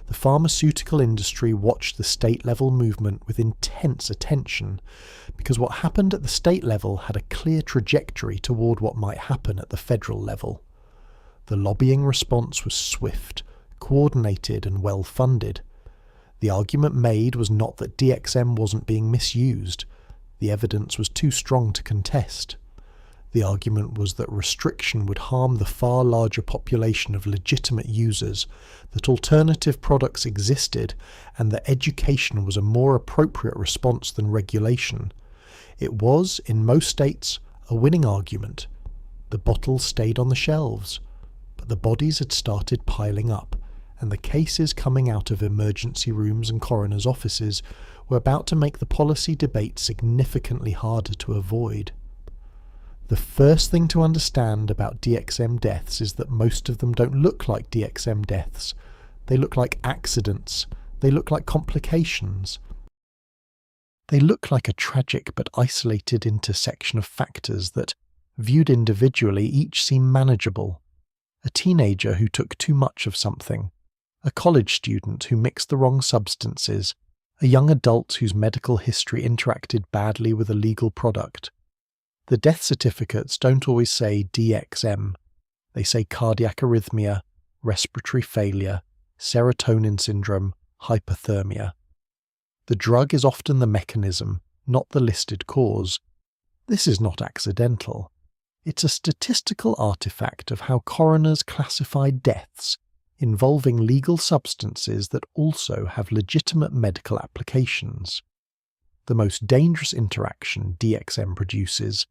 The pharmaceutical industry watched the state-level movement with intense attention, because what happened at the state level had a clear trajectory toward what might happen at the federal level. The lobbying response was swift, coordinated, and well-funded. The argument made was not that DXM wasn't being misused. The evidence was too strong to contest. The argument was that restriction would harm the far larger population of legitimate users, that alternative products existed, and that education was a more appropriate response than regulation. It was, in most states, a winning argument. The bottles stayed on the shelves, but the bodies had started piling up, and the cases coming out of emergency rooms and coroners' offices were about to make the policy debate significantly harder to avoid. The first thing to understand about DXM deaths is that most of them don't look like DXM deaths. They look like accidents. They look like complications. They look like a tragic but isolated intersection of factors that, viewed individually, each seem manageable. A teenager who took too much of something, a college student who mixed the wrong substances, a young adult whose medical history interacted badly with a legal product. The death certificates don't always say DXM. They say cardiac arrhythmia, respiratory failure, serotonin syndrome, hypothermia. The drug is often the mechanism, not the listed cause. This is not accidental. It's a statistical artifact of how coroners classify deaths involving legal substances that also have legitimate medical applications. The most dangerous interaction DXM produces,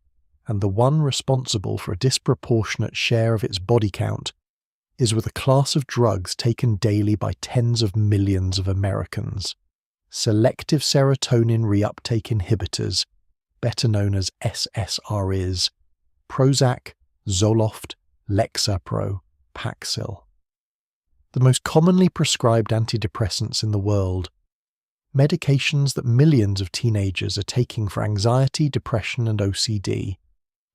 and the one responsible for a disproportionate share of its body count, is with a class of drugs taken daily by tens of millions of Americans. Selective serotonin reuptake inhibitors, better known as SSRIs, Prozac, Zoloft, Lexapro, Paxil. The most commonly prescribed antidepressants in the world, medications that millions of teenagers are taking for anxiety, depression, and OCD,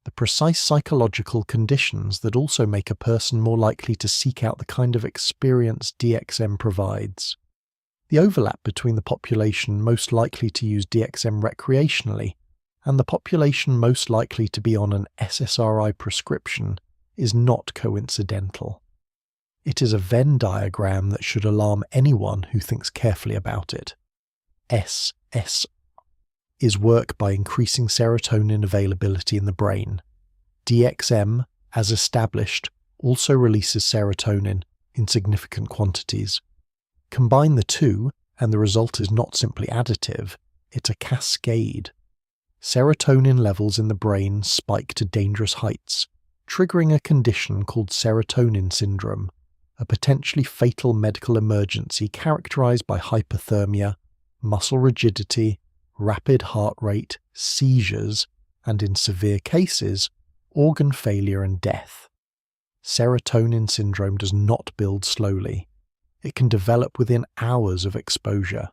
the precise psychological conditions that also make a person more likely to seek out the kind of experience DXM provides. The overlap between the population most likely to use DXM recreationally and the population most likely to be on an SSRI prescription is not coincidental. It is a Venn diagram that should alarm anyone who thinks carefully about it. SS is work by increasing serotonin availability in the brain. DXM, as established, also releases serotonin in significant quantities. Combine the two, and the result is not simply additive, it's a cascade. Serotonin levels in the brain spike to dangerous heights, triggering a condition called serotonin syndrome, a potentially fatal medical emergency characterized by hypothermia, muscle rigidity, rapid heart rate, seizures, and in severe cases, organ failure and death. Serotonin syndrome does not build slowly. It can develop within hours of exposure.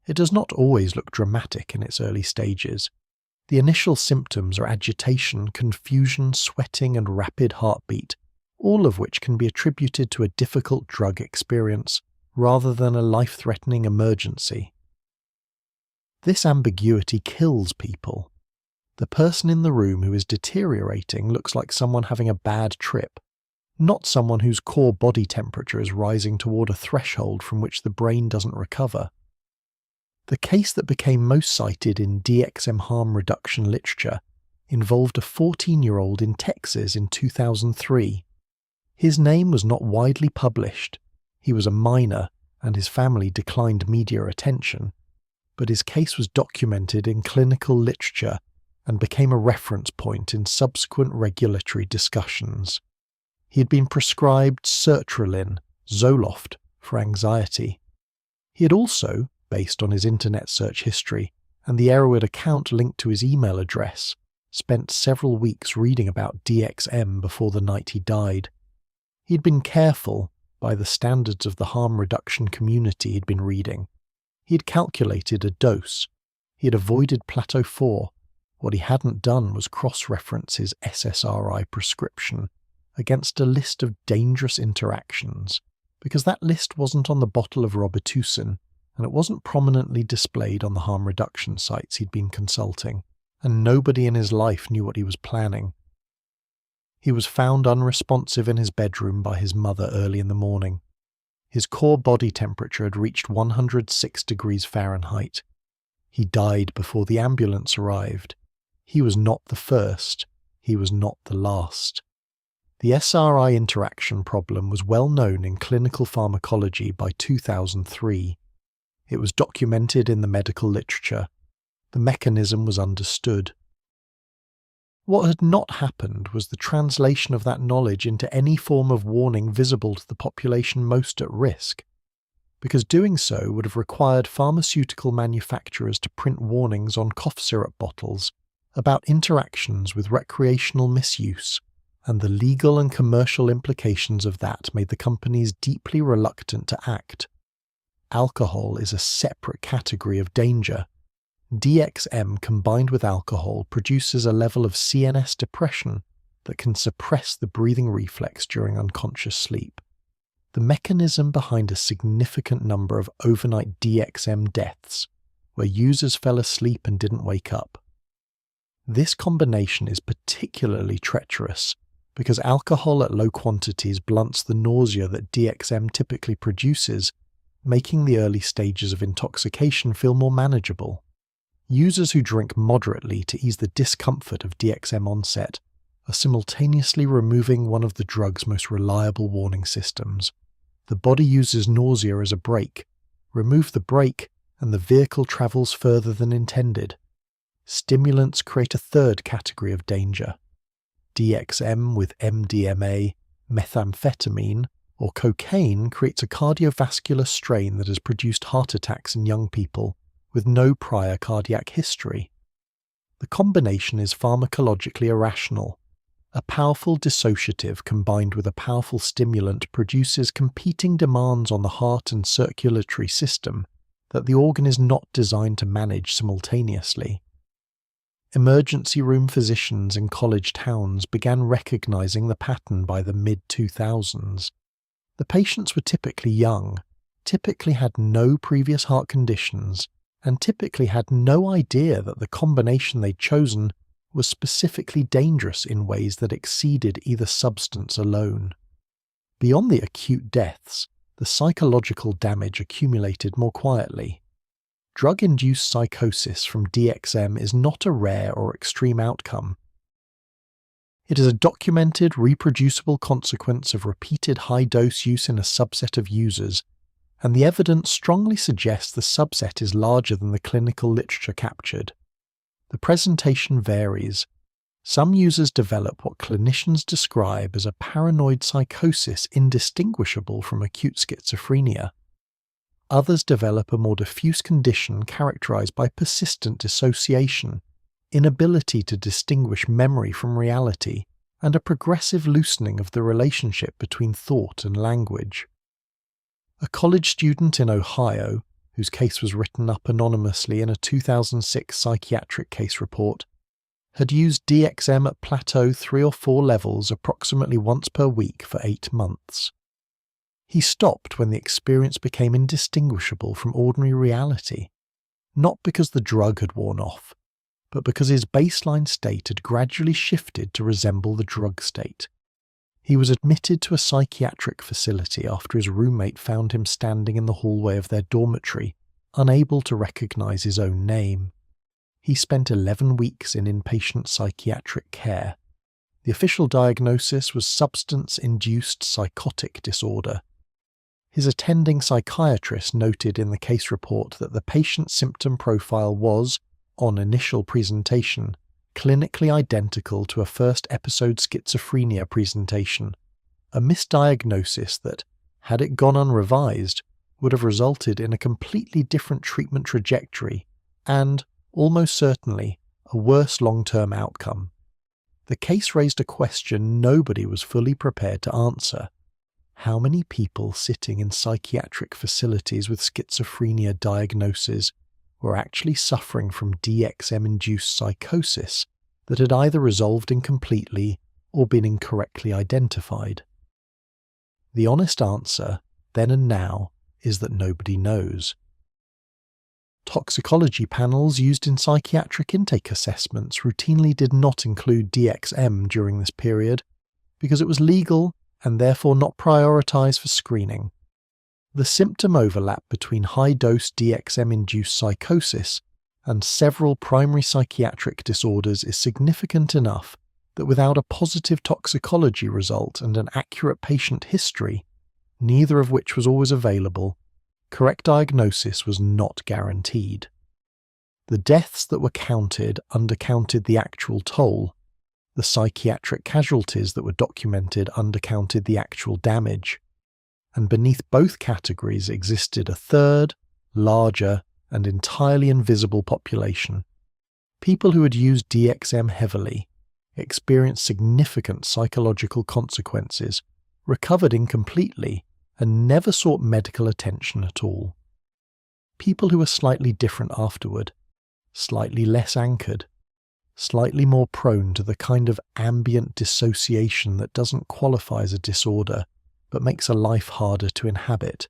It does not always look dramatic in its early stages. The initial symptoms are agitation, confusion, sweating, and rapid heartbeat, all of which can be attributed to a difficult drug experience rather than a life-threatening emergency. This ambiguity kills people. The person in the room who is deteriorating looks like someone having a bad trip, not someone whose core body temperature is rising toward a threshold from which the brain doesn't recover. The case that became most cited in DXM harm reduction literature involved a 14-year-old in Texas in 2003. His name was not widely published. He was a minor, and his family declined media attention, but his case was documented in clinical literature and became a reference point in subsequent regulatory discussions. He had been prescribed sertraline, Zoloft, for anxiety. He had also, based on his internet search history and the Erowid account linked to his email address, spent several weeks reading about DXM before the night he died. He had been careful, by the standards of the harm reduction community he'd been reading. He had calculated a dose. He had avoided plateau 4. What he hadn't done was cross-reference his SSRI prescription against a list of dangerous interactions, because that list wasn't on the bottle of Robitussin, and it wasn't prominently displayed on the harm reduction sites he'd been consulting, and nobody in his life knew what he was planning. He was found unresponsive in his bedroom by his mother early in the morning. His core body temperature had reached 106 degrees Fahrenheit. He died before the ambulance arrived. He was not the first. He was not the last. The SRI interaction problem was well known in clinical pharmacology by 2003. It was documented in the medical literature. The mechanism was understood. What had not happened was the translation of that knowledge into any form of warning visible to the population most at risk, because doing so would have required pharmaceutical manufacturers to print warnings on cough syrup bottles about interactions with recreational misuse, and the legal and commercial implications of that made the companies deeply reluctant to act. Alcohol is a separate category of danger. DXM combined with alcohol produces a level of CNS depression that can suppress the breathing reflex during unconscious sleep. The mechanism behind a significant number of overnight DXM deaths, where users fell asleep and didn't wake up. This combination is particularly treacherous because alcohol at low quantities blunts the nausea that DXM typically produces, making the early stages of intoxication feel more manageable. Users who drink moderately to ease the discomfort of DXM onset are simultaneously removing one of the drug's most reliable warning systems. The body uses nausea as a brake. Remove the brake, and the vehicle travels further than intended. Stimulants create a third category of danger. DXM with MDMA, methamphetamine, or cocaine creates a cardiovascular strain that has produced heart attacks in young people with no prior cardiac history. The combination is pharmacologically irrational. A powerful dissociative combined with a powerful stimulant produces competing demands on the heart and circulatory system that the organ is not designed to manage simultaneously. Emergency room physicians in college towns began recognizing the pattern by the mid-2000s. The patients were typically young, typically had no previous heart conditions, and typically had no idea that the combination they'd chosen was specifically dangerous in ways that exceeded either substance alone. Beyond the acute deaths, the psychological damage accumulated more quietly. Drug-induced psychosis from DXM is not a rare or extreme outcome. It is a documented, reproducible consequence of repeated high-dose use in a subset of users, and the evidence strongly suggests the subset is larger than the clinical literature captured. The presentation varies. Some users develop what clinicians describe as a paranoid psychosis indistinguishable from acute schizophrenia. Others develop a more diffuse condition characterized by persistent dissociation, inability to distinguish memory from reality, and a progressive loosening of the relationship between thought and language. A college student in Ohio, whose case was written up anonymously in a 2006 psychiatric case report, had used DXM at plateau 3 or 4 levels approximately once per week for 8 months. He stopped when the experience became indistinguishable from ordinary reality, not because the drug had worn off, but because his baseline state had gradually shifted to resemble the drug state. He was admitted to a psychiatric facility after his roommate found him standing in the hallway of their dormitory, unable to recognize his own name. He spent 11 weeks in inpatient psychiatric care. The official diagnosis was substance-induced psychotic disorder. His attending psychiatrist noted in the case report that the patient's symptom profile was, on initial presentation, clinically identical to a first episode schizophrenia presentation, a misdiagnosis that, had it gone unrevised, would have resulted in a completely different treatment trajectory and, almost certainly, a worse long-term outcome. The case raised a question nobody was fully prepared to answer. How many people sitting in psychiatric facilities with schizophrenia diagnoses were actually suffering from DXM-induced psychosis that had either resolved incompletely or been incorrectly identified? The honest answer, then and now, is that nobody knows. Toxicology panels used in psychiatric intake assessments routinely did not include DXM during this period because it was legal and therefore not prioritized for screening. The symptom overlap between high-dose DXM-induced psychosis and several primary psychiatric disorders is significant enough that without a positive toxicology result and an accurate patient history, neither of which was always available, correct diagnosis was not guaranteed. The deaths that were counted undercounted the actual toll. The psychiatric casualties that were documented undercounted the actual damage. And beneath both categories existed a third, larger, and entirely invisible population. People who had used DXM heavily, experienced significant psychological consequences, recovered incompletely, and never sought medical attention at all. People who were slightly different afterward, slightly less anchored, slightly more prone to the kind of ambient dissociation that doesn't qualify as a disorder, but makes a life harder to inhabit.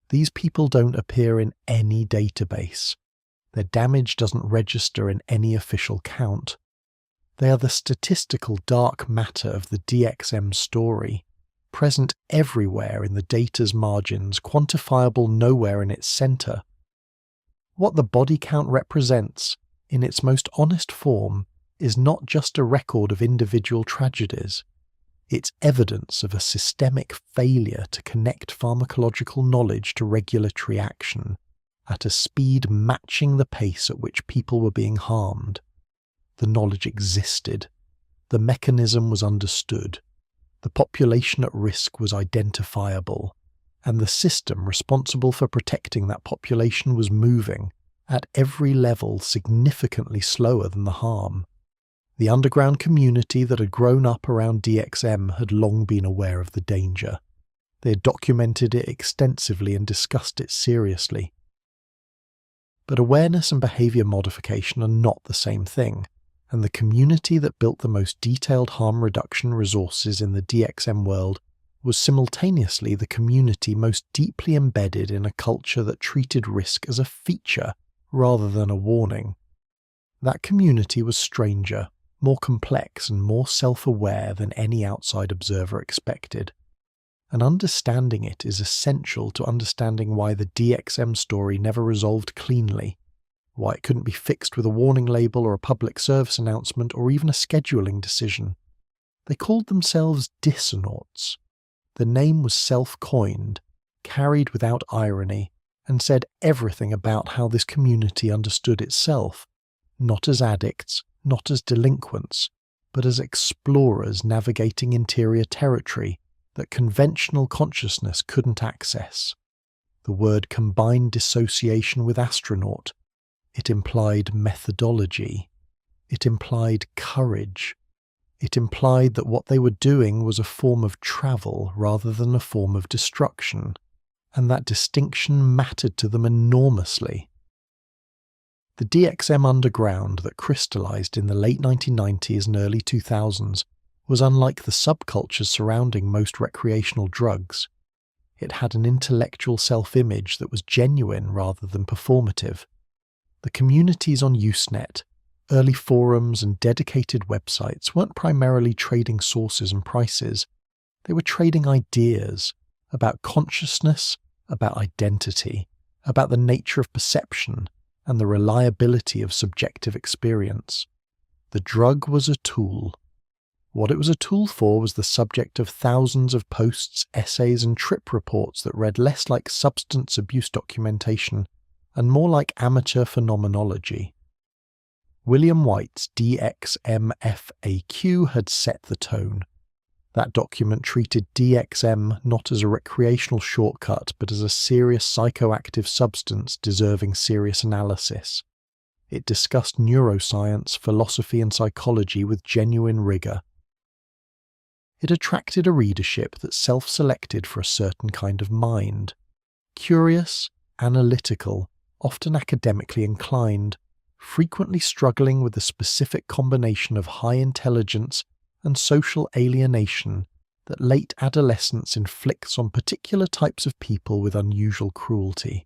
These people don't appear in any database. Their damage doesn't register in any official count. They are the statistical dark matter of the DXM story, present everywhere in the data's margins, quantifiable nowhere in its center. What the body count represents, in its most honest form, is not just a record of individual tragedies. It's evidence of a systemic failure to connect pharmacological knowledge to regulatory action at a speed matching the pace at which people were being harmed. The knowledge existed. The mechanism was understood. The population at risk was identifiable. And the system responsible for protecting that population was moving, at every level significantly slower than the harm. The underground community that had grown up around DXM had long been aware of the danger. They had documented it extensively and discussed it seriously. But awareness and behavior modification are not the same thing, and the community that built the most detailed harm reduction resources in the DXM world was simultaneously the community most deeply embedded in a culture that treated risk as a feature rather than a warning. That community was stranger, more complex and more self-aware than any outside observer expected. And understanding it is essential to understanding why the DXM story never resolved cleanly, why it couldn't be fixed with a warning label or a public service announcement or even a scheduling decision. They called themselves dissonauts. The name was self-coined, carried without irony, and said everything about how this community understood itself, not as addicts, not as delinquents, but as explorers navigating interior territory that conventional consciousness couldn't access. The word combined dissociation with astronaut. It implied methodology. It implied courage. It implied that what they were doing was a form of travel rather than a form of destruction, and that distinction mattered to them enormously. The DXM underground that crystallized in the late 1990s and early 2000s was unlike the subcultures surrounding most recreational drugs. It had an intellectual self-image that was genuine rather than performative. The communities on Usenet, early forums and dedicated websites weren't primarily trading sources and prices. They were trading ideas about consciousness, about identity, about the nature of perception, and the reliability of subjective experience. The drug was a tool. What it was a tool for was the subject of thousands of posts, essays, and trip reports that read less like substance abuse documentation and more like amateur phenomenology. William White's DXM FAQ had set the tone. That document treated DXM not as a recreational shortcut but as a serious psychoactive substance deserving serious analysis. It discussed neuroscience, philosophy, and psychology with genuine rigor. It attracted a readership that self-selected for a certain kind of mind. Curious, analytical, often academically inclined, frequently struggling with the specific combination of high intelligence and social alienation that late adolescence inflicts on particular types of people with unusual cruelty.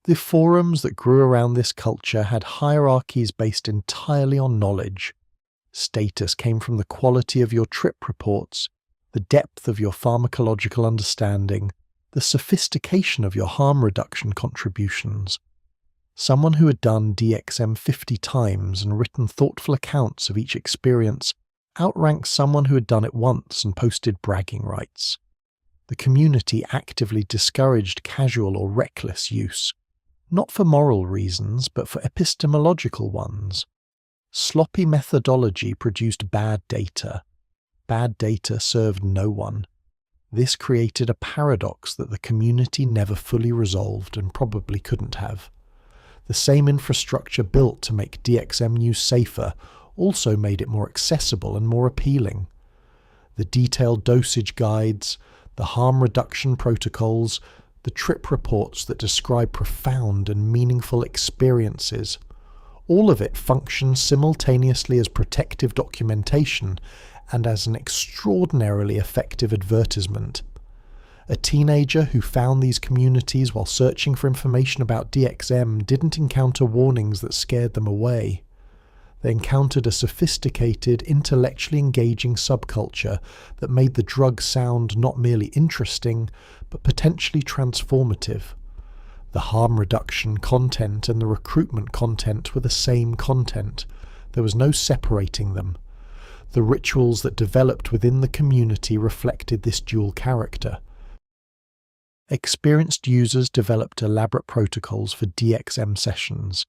The forums that grew around this culture had hierarchies based entirely on knowledge. Status came from the quality of your trip reports, the depth of your pharmacological understanding, the sophistication of your harm reduction contributions. Someone who had done DXM 50 times and written thoughtful accounts of each experience outranked someone who had done it once and posted bragging rights. The community actively discouraged casual or reckless use, not for moral reasons but for epistemological ones. Sloppy methodology produced bad data. Bad data served no one. This created a paradox that the community never fully resolved and probably couldn't have. The same infrastructure built to make DXM use safer also made it more accessible and more appealing. The detailed dosage guides, the harm reduction protocols, the trip reports that describe profound and meaningful experiences, all of it functions simultaneously as protective documentation and as an extraordinarily effective advertisement. A teenager who found these communities while searching for information about DXM didn't encounter warnings that scared them away. They encountered a sophisticated, intellectually engaging subculture that made the drug sound not merely interesting, but potentially transformative. The harm reduction content and the recruitment content were the same content. There was no separating them. The rituals that developed within the community reflected this dual character. Experienced users developed elaborate protocols for DXM sessions,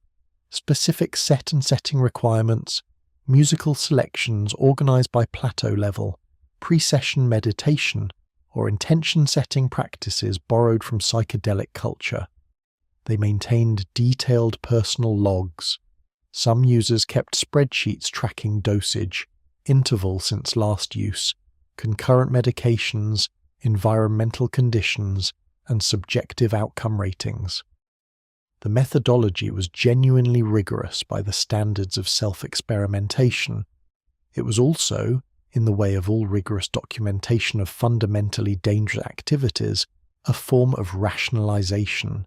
specific set and setting requirements, musical selections organized by plateau level, pre-session meditation, or intention-setting practices borrowed from psychedelic culture. They maintained detailed personal logs. Some users kept spreadsheets tracking dosage, interval since last use, concurrent medications, environmental conditions, and subjective outcome ratings. The methodology was genuinely rigorous by the standards of self-experimentation. It was also, in the way of all rigorous documentation of fundamentally dangerous activities, a form of rationalization.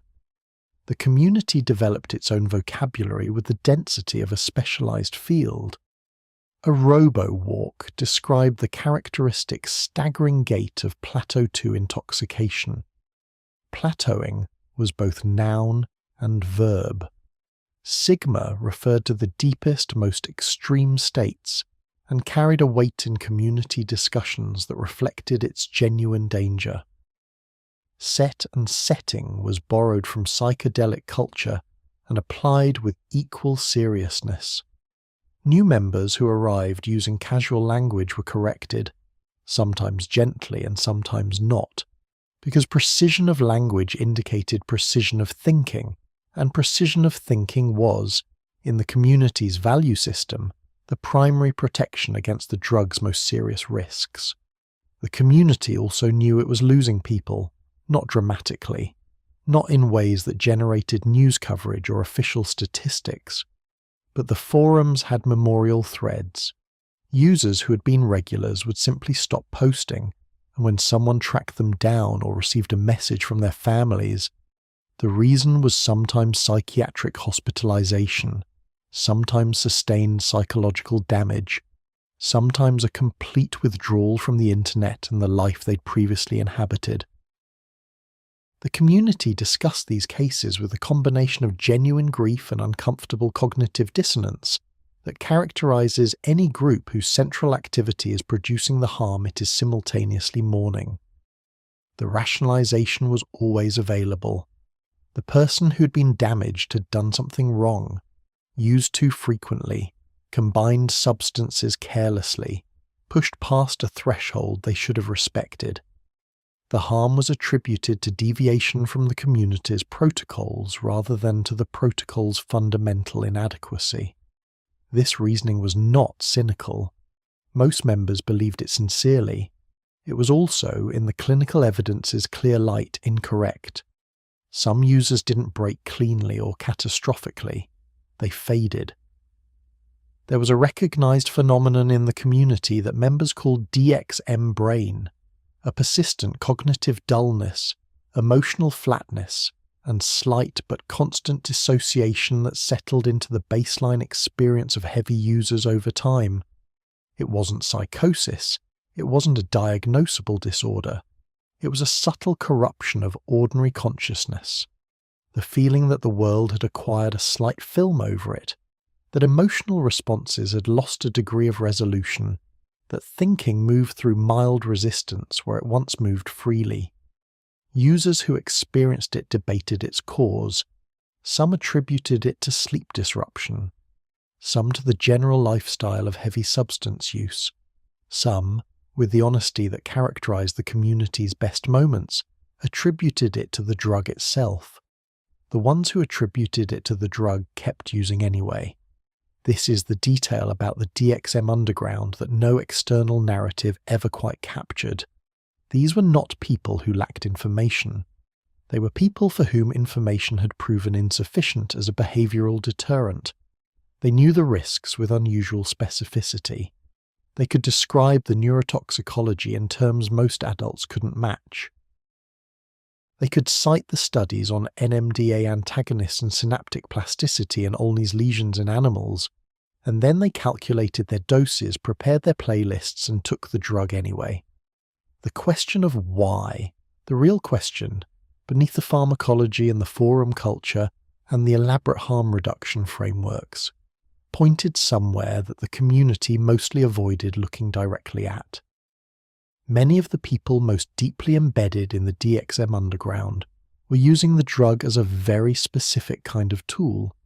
The community developed its own vocabulary with the density of a specialized field. A robo-walk described the characteristic staggering gait of Plateau 2 intoxication. Plateauing was both noun and verb. Sigma referred to the deepest, most extreme states and carried a weight in community discussions that reflected its genuine danger. Set and setting was borrowed from psychedelic culture and applied with equal seriousness. New members who arrived using casual language were corrected, sometimes gently and sometimes not, because precision of language indicated precision of thinking, and precision of thinking was, in the community's value system, the primary protection against the drug's most serious risks. The community also knew it was losing people, not dramatically, not in ways that generated news coverage or official statistics, but the forums had memorial threads. Users who had been regulars would simply stop posting, and when someone tracked them down or received a message from their families, the reason was sometimes psychiatric hospitalization, sometimes sustained psychological damage, sometimes a complete withdrawal from the internet and the life they'd previously inhabited. The community discussed these cases with a combination of genuine grief and uncomfortable cognitive dissonance that characterizes any group whose central activity is producing the harm it is simultaneously mourning. The rationalization was always available. The person who'd been damaged had done something wrong, used too frequently, combined substances carelessly, pushed past a threshold they should have respected. The harm was attributed to deviation from the community's protocols rather than to the protocol's fundamental inadequacy. This reasoning was not cynical. Most members believed it sincerely. It was also, in the clinical evidence's clear light, incorrect. Some users didn't break cleanly or catastrophically. They faded. There was a recognized phenomenon in the community that members called DXM brain, a persistent cognitive dullness, emotional flatness, and slight but constant dissociation that settled into the baseline experience of heavy users over time. It wasn't psychosis. It wasn't a diagnosable disorder. It was a subtle corruption of ordinary consciousness. The feeling that the world had acquired a slight film over it, that emotional responses had lost a degree of resolution, that thinking moved through mild resistance where it once moved freely. Users who experienced it debated its cause. Some attributed it to sleep disruption, some to the general lifestyle of heavy substance use, some, with the honesty that characterized the community's best moments, attributed it to the drug itself. The ones who attributed it to the drug kept using anyway. This is the detail about the DXM underground that no external narrative ever quite captured. These were not people who lacked information. They were people for whom information had proven insufficient as a behavioral deterrent. They knew the risks with unusual specificity. They could describe the neurotoxicology in terms most adults couldn't match. They could cite the studies on NMDA antagonists and synaptic plasticity and Olney's lesions in animals, and then they calculated their doses, prepared their playlists, and took the drug anyway. The question of why, the real question, beneath the pharmacology and the forum culture and the elaborate harm reduction frameworks, pointed somewhere that the community mostly avoided looking directly at. Many of the people most deeply embedded in the DXM underground were using the drug as a very specific kind of tool,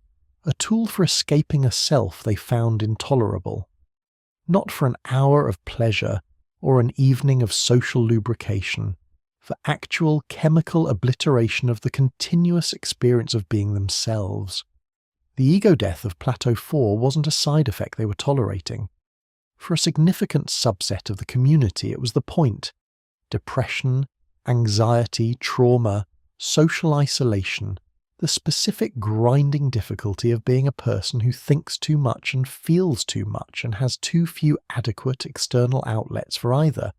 a tool for escaping a self they found intolerable, not for an hour of pleasure or an evening of social lubrication, for actual chemical obliteration of the continuous experience of being themselves. The ego death of Plateau 4 wasn't a side effect they were tolerating. For a significant subset of the community, it was the point. Depression, anxiety, trauma, social isolation, the specific grinding difficulty of being a person who thinks too much and feels too much and has too few adequate external outlets for either.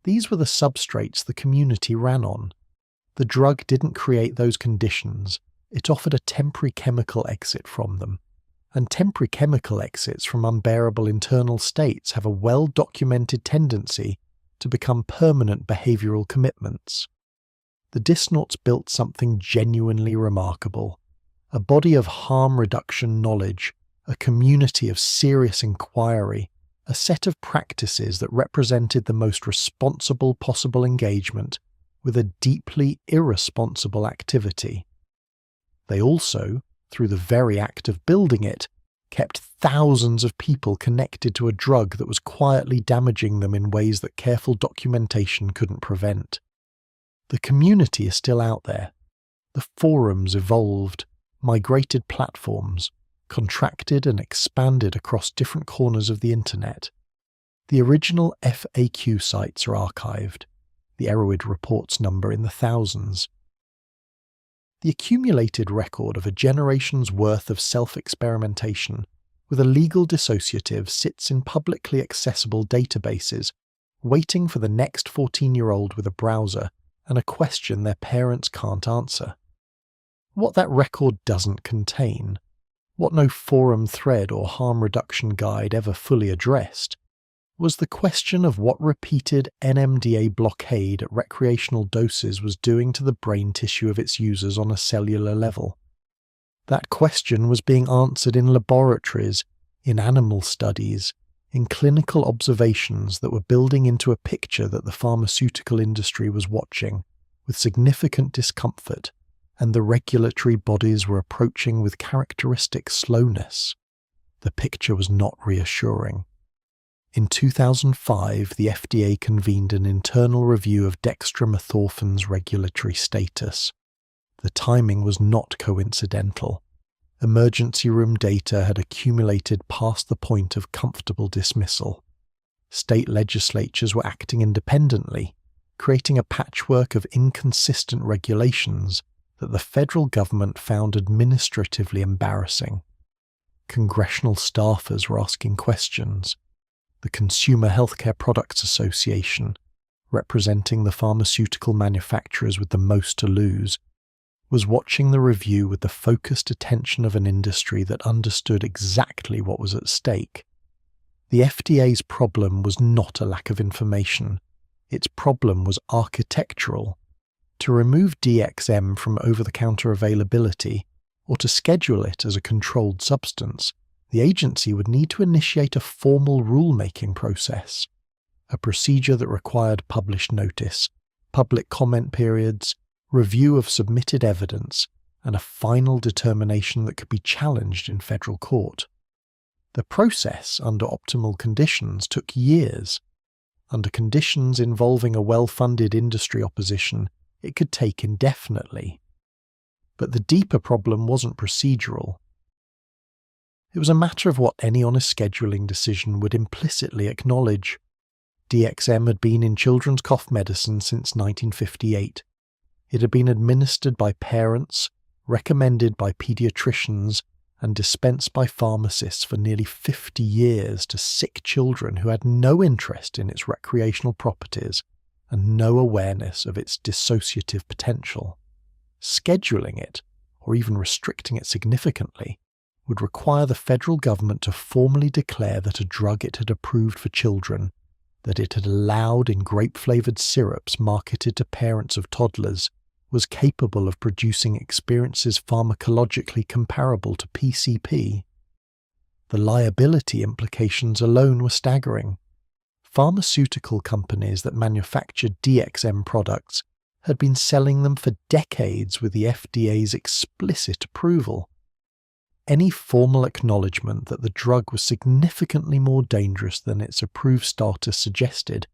These were the substrates the community ran on. The drug didn't create those conditions. It offered a temporary chemical exit from them. And temporary chemical exits from unbearable internal states have a well-documented tendency to become permanent behavioral commitments. The Dysnauts built something genuinely remarkable, a body of harm reduction knowledge, a community of serious inquiry, a set of practices that represented the most responsible possible engagement with a deeply irresponsible activity. They also, through the very act of building it, kept thousands of people connected to a drug that was quietly damaging them in ways that careful documentation couldn't prevent. The community is still out there. The forums evolved, migrated platforms, contracted and expanded across different corners of the internet. The original FAQ sites are archived. The Erowid reports number in the thousands. The accumulated record of a generation's worth of self-experimentation with a legal dissociative sits in publicly accessible databases, waiting for the next 14-year-old with a browser and a question their parents can't answer. What that record doesn't contain, what no forum thread or harm reduction guide ever fully addressed, was the question of what repeated NMDA blockade at recreational doses was doing to the brain tissue of its users on a cellular level. That question was being answered in laboratories, in animal studies, in clinical observations that were building into a picture that the pharmaceutical industry was watching with significant discomfort, and the regulatory bodies were approaching with characteristic slowness. The picture was not reassuring. In 2005, the FDA convened an internal review of dextromethorphan's regulatory status. The timing was not coincidental. Emergency room data had accumulated past the point of comfortable dismissal. State legislatures were acting independently, creating a patchwork of inconsistent regulations that the federal government found administratively embarrassing. Congressional staffers were asking questions. The Consumer Healthcare Products Association, representing the pharmaceutical manufacturers with the most to lose, was watching the review with the focused attention of an industry that understood exactly what was at stake. The FDA's problem was not a lack of information. Its problem was architectural. To remove DXM from over-the-counter availability, or to schedule it as a controlled substance, the agency would need to initiate a formal rulemaking process, a procedure that required published notice, public comment periods, review of submitted evidence, and a final determination that could be challenged in federal court. The process, under optimal conditions, took years. Under conditions involving a well-funded industry opposition, it could take indefinitely. But the deeper problem wasn't procedural. It was a matter of what any honest scheduling decision would implicitly acknowledge. DXM had been in children's cough medicine since 1958. It had been administered by parents, recommended by pediatricians, and dispensed by pharmacists for nearly 50 years to sick children who had no interest in its recreational properties and no awareness of its dissociative potential. Scheduling it, or even restricting it significantly, would require the federal government to formally declare that a drug it had approved for children, that it had allowed in grape-flavoured syrups marketed to parents of toddlers, was capable of producing experiences pharmacologically comparable to PCP. The liability implications alone were staggering. Pharmaceutical companies that manufactured DXM products had been selling them for decades with the FDA's explicit approval. Any formal acknowledgement that the drug was significantly more dangerous than its approved status suggested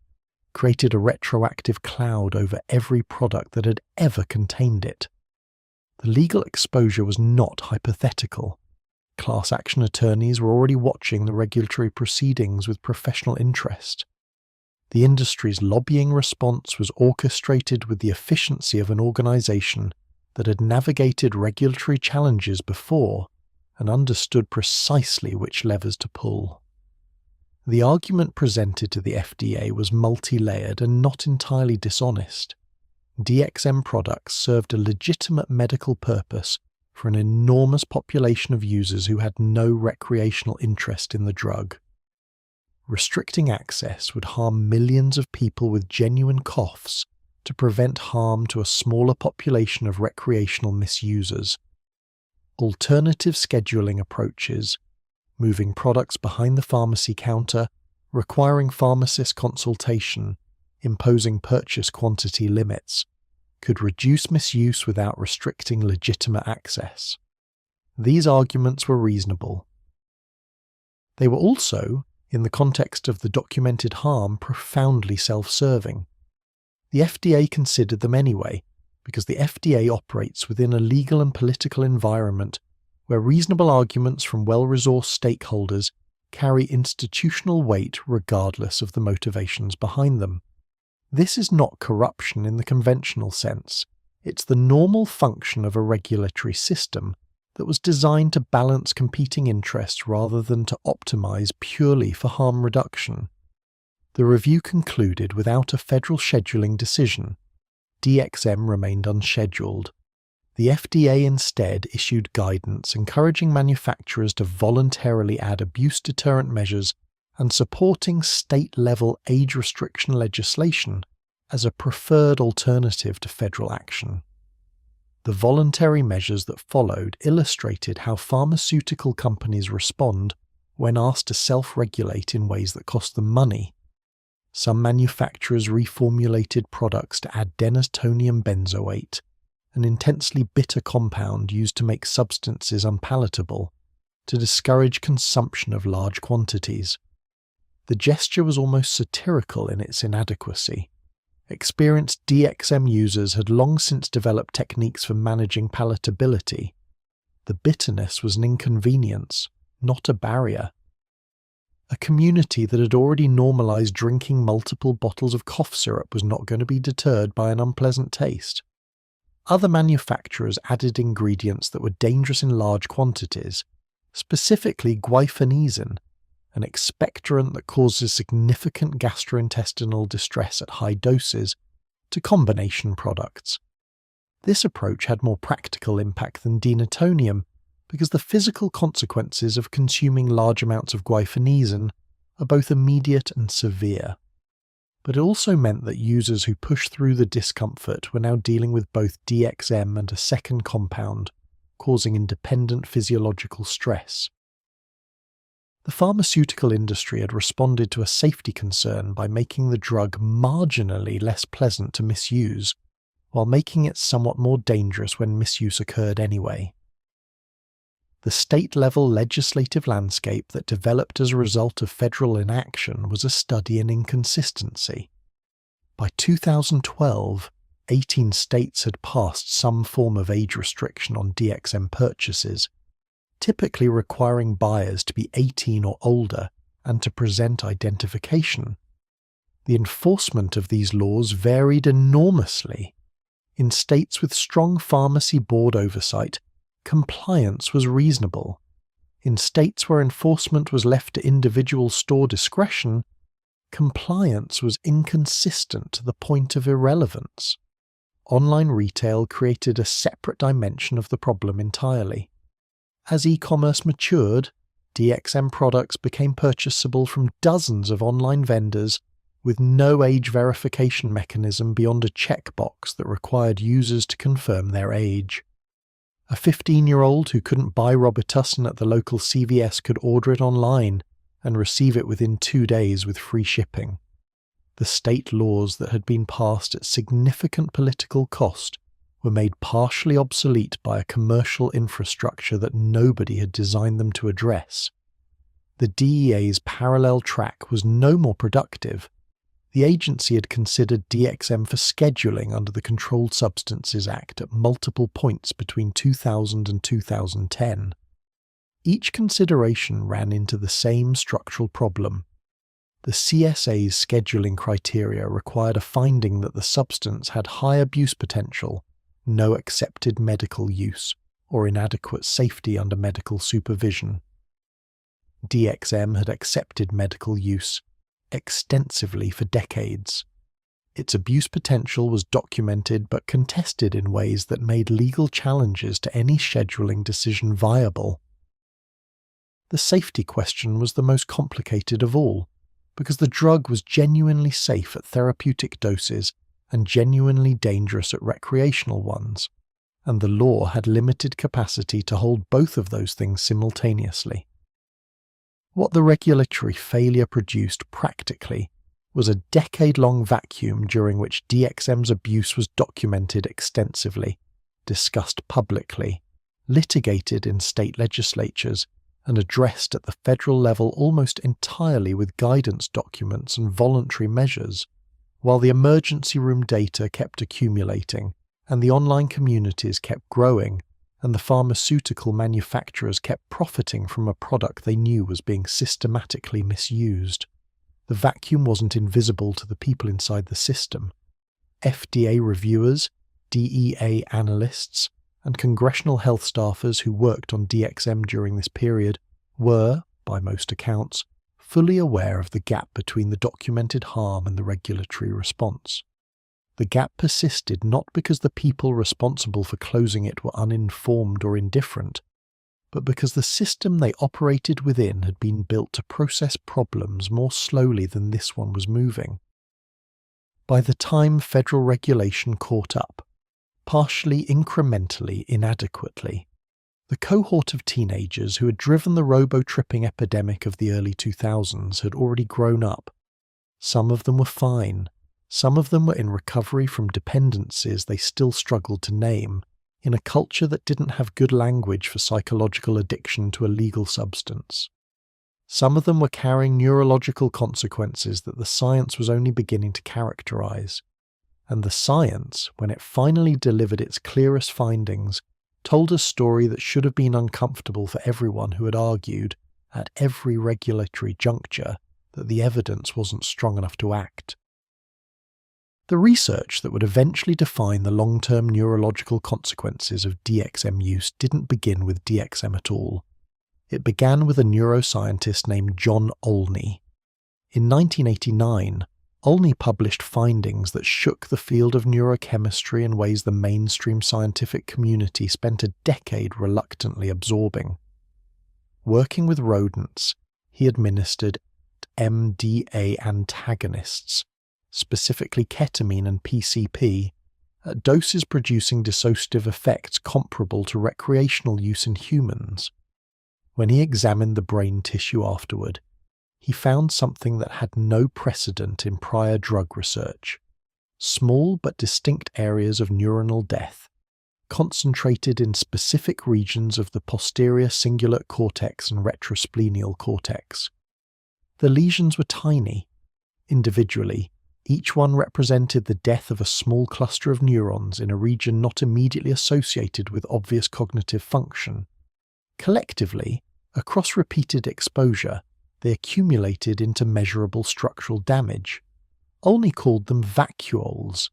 created a retroactive cloud over every product that had ever contained it. The legal exposure was not hypothetical. Class action attorneys were already watching the regulatory proceedings with professional interest. The industry's lobbying response was orchestrated with the efficiency of an organization that had navigated regulatory challenges before and understood precisely which levers to pull. The argument presented to the FDA was multi-layered and not entirely dishonest. DXM products served a legitimate medical purpose for an enormous population of users who had no recreational interest in the drug. Restricting access would harm millions of people with genuine coughs to prevent harm to a smaller population of recreational misusers. Alternative scheduling approaches, moving products behind the pharmacy counter, requiring pharmacist consultation, imposing purchase quantity limits, could reduce misuse without restricting legitimate access. These arguments were reasonable. They were also, in the context of the documented harm, profoundly self-serving. The FDA considered them anyway, because the FDA operates within a legal and political environment where reasonable arguments from well-resourced stakeholders carry institutional weight regardless of the motivations behind them. This is not corruption in the conventional sense. It's the normal function of a regulatory system that was designed to balance competing interests rather than to optimize purely for harm reduction. The review concluded without a federal scheduling decision. DXM remained unscheduled. The FDA instead issued guidance encouraging manufacturers to voluntarily add abuse deterrent measures and supporting state-level age restriction legislation as a preferred alternative to federal action. The voluntary measures that followed illustrated how pharmaceutical companies respond when asked to self-regulate in ways that cost them money. Some manufacturers reformulated products to add denatonium benzoate, an intensely bitter compound used to make substances unpalatable, to discourage consumption of large quantities. The gesture was almost satirical in its inadequacy. Experienced DXM users had long since developed techniques for managing palatability. The bitterness was an inconvenience, not a barrier. A community that had already normalized drinking multiple bottles of cough syrup was not going to be deterred by an unpleasant taste. Other manufacturers added ingredients that were dangerous in large quantities, specifically guaifenesin, an expectorant that causes significant gastrointestinal distress at high doses, to combination products. This approach had more practical impact than denatonium because the physical consequences of consuming large amounts of guaifenesin are both immediate and severe. But it also meant that users who pushed through the discomfort were now dealing with both DXM and a second compound, causing independent physiological stress. The pharmaceutical industry had responded to a safety concern by making the drug marginally less pleasant to misuse, while making it somewhat more dangerous when misuse occurred anyway. The state-level legislative landscape that developed as a result of federal inaction was a study in inconsistency. By 2012, 18 states had passed some form of age restriction on DXM purchases, typically requiring buyers to be 18 or older and to present identification. The enforcement of these laws varied enormously. In states with strong pharmacy board oversight, compliance was reasonable. In states where enforcement was left to individual store discretion, compliance was inconsistent to the point of irrelevance. Online retail created a separate dimension of the problem entirely. As e-commerce matured, DXM products became purchasable from dozens of online vendors with no age verification mechanism beyond a checkbox that required users to confirm their age. A 15-year-old who couldn't buy Robitussin at the local CVS could order it online and receive it within 2 days with free shipping. The state laws that had been passed at significant political cost were made partially obsolete by a commercial infrastructure that nobody had designed them to address. The DEA's parallel track was no more productive. The agency had considered DXM for scheduling under the Controlled Substances Act at multiple points between 2000 and 2010. Each consideration ran into the same structural problem. The CSA's scheduling criteria required a finding that the substance had high abuse potential, no accepted medical use, or inadequate safety under medical supervision. DXM had accepted medical use extensively for decades. Its abuse potential was documented but contested in ways that made legal challenges to any scheduling decision viable. The safety question was the most complicated of all, because the drug was genuinely safe at therapeutic doses and genuinely dangerous at recreational ones, and the law had limited capacity to hold both of those things simultaneously. What the regulatory failure produced practically was a decade-long vacuum during which DXM's abuse was documented extensively, discussed publicly, litigated in state legislatures, and addressed at the federal level almost entirely with guidance documents and voluntary measures, while the emergency room data kept accumulating, and the online communities kept growing, and the pharmaceutical manufacturers kept profiting from a product they knew was being systematically misused. The vacuum wasn't invisible to the people inside the system. FDA reviewers, DEA analysts, and congressional health staffers who worked on DXM during this period were, by most accounts, fully aware of the gap between the documented harm and the regulatory response. The gap persisted not because the people responsible for closing it were uninformed or indifferent, but because the system they operated within had been built to process problems more slowly than this one was moving. By the time federal regulation caught up, partially incrementally inadequately, the cohort of teenagers who had driven the robo-tripping epidemic of the early 2000s had already grown up. Some of them were fine. Some of them were in recovery from dependencies they still struggled to name, in a culture that didn't have good language for psychological addiction to a legal substance. Some of them were carrying neurological consequences that the science was only beginning to characterize. And the science, when it finally delivered its clearest findings, told a story that should have been uncomfortable for everyone who had argued, at every regulatory juncture, that the evidence wasn't strong enough to act. The research that would eventually define the long-term neurological consequences of DXM use didn't begin with DXM at all. It began with a neuroscientist named John Olney. In 1989, Olney published findings that shook the field of neurochemistry in ways the mainstream scientific community spent a decade reluctantly absorbing. Working with rodents, he administered MDA antagonists, specifically ketamine and PCP, at doses producing dissociative effects comparable to recreational use in humans. When he examined the brain tissue afterward, he found something that had no precedent in prior drug research: small but distinct areas of neuronal death, concentrated in specific regions of the posterior cingulate cortex and retrosplenial cortex. The lesions were tiny. Individually, each one represented the death of a small cluster of neurons in a region not immediately associated with obvious cognitive function. Collectively, across repeated exposure, they accumulated into measurable structural damage. Olney called them vacuoles,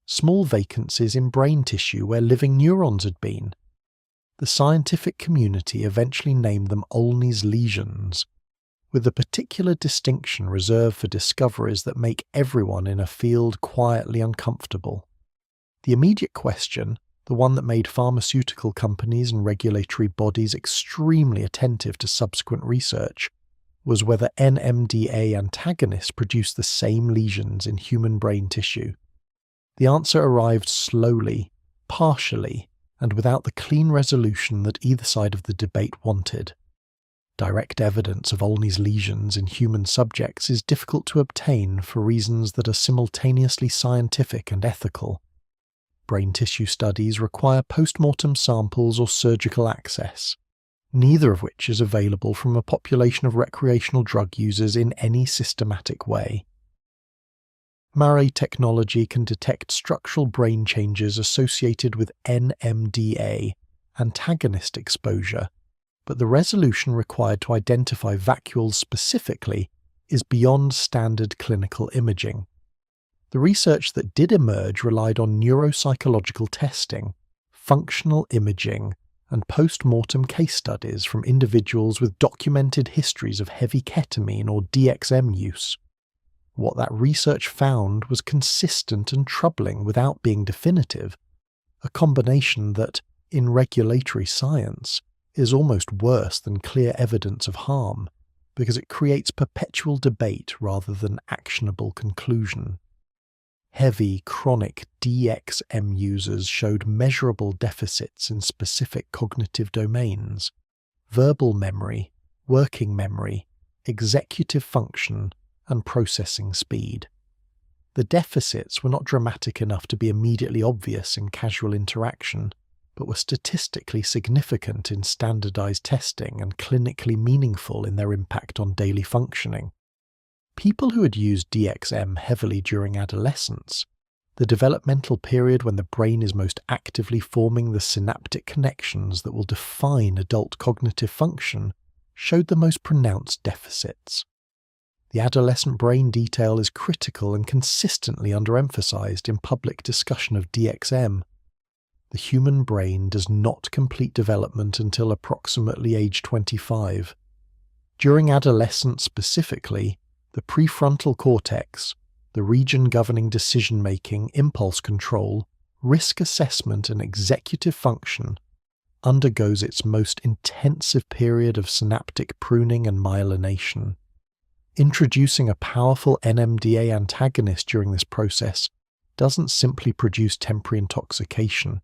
small vacancies in brain tissue where living neurons had been. The scientific community eventually named them Olney's lesions, with a particular distinction reserved for discoveries that make everyone in a field quietly uncomfortable. The immediate question, the one that made pharmaceutical companies and regulatory bodies extremely attentive to subsequent research, was whether NMDA antagonists produced the same lesions in human brain tissue. The answer arrived slowly, partially, and without the clean resolution that either side of the debate wanted. Direct evidence of Olney's lesions in human subjects is difficult to obtain for reasons that are simultaneously scientific and ethical. Brain tissue studies require post-mortem samples or surgical access, neither of which is available from a population of recreational drug users in any systematic way. Murray technology can detect structural brain changes associated with NMDA antagonist exposure, but the resolution required to identify vacuoles specifically is beyond standard clinical imaging. The research that did emerge relied on neuropsychological testing, functional imaging, and post-mortem case studies from individuals with documented histories of heavy ketamine or DXM use. What that research found was consistent and troubling without being definitive, a combination that, in regulatory science, is almost worse than clear evidence of harm, because it creates perpetual debate rather than actionable conclusion. Heavy, chronic DXM users showed measurable deficits in specific cognitive domains: verbal memory, working memory, executive function, and processing speed. The deficits were not dramatic enough to be immediately obvious in casual interaction, but were statistically significant in standardized testing and clinically meaningful in their impact on daily functioning. People who had used DXM heavily during adolescence, the developmental period when the brain is most actively forming the synaptic connections that will define adult cognitive function, showed the most pronounced deficits. The adolescent brain detail is critical and consistently underemphasized in public discussion of DXM, the human brain does not complete development until approximately age 25. During adolescence specifically, the prefrontal cortex, the region governing decision-making, impulse control, risk assessment and executive function, undergoes its most intensive period of synaptic pruning and myelination. Introducing a powerful NMDA antagonist during this process doesn't simply produce temporary intoxication.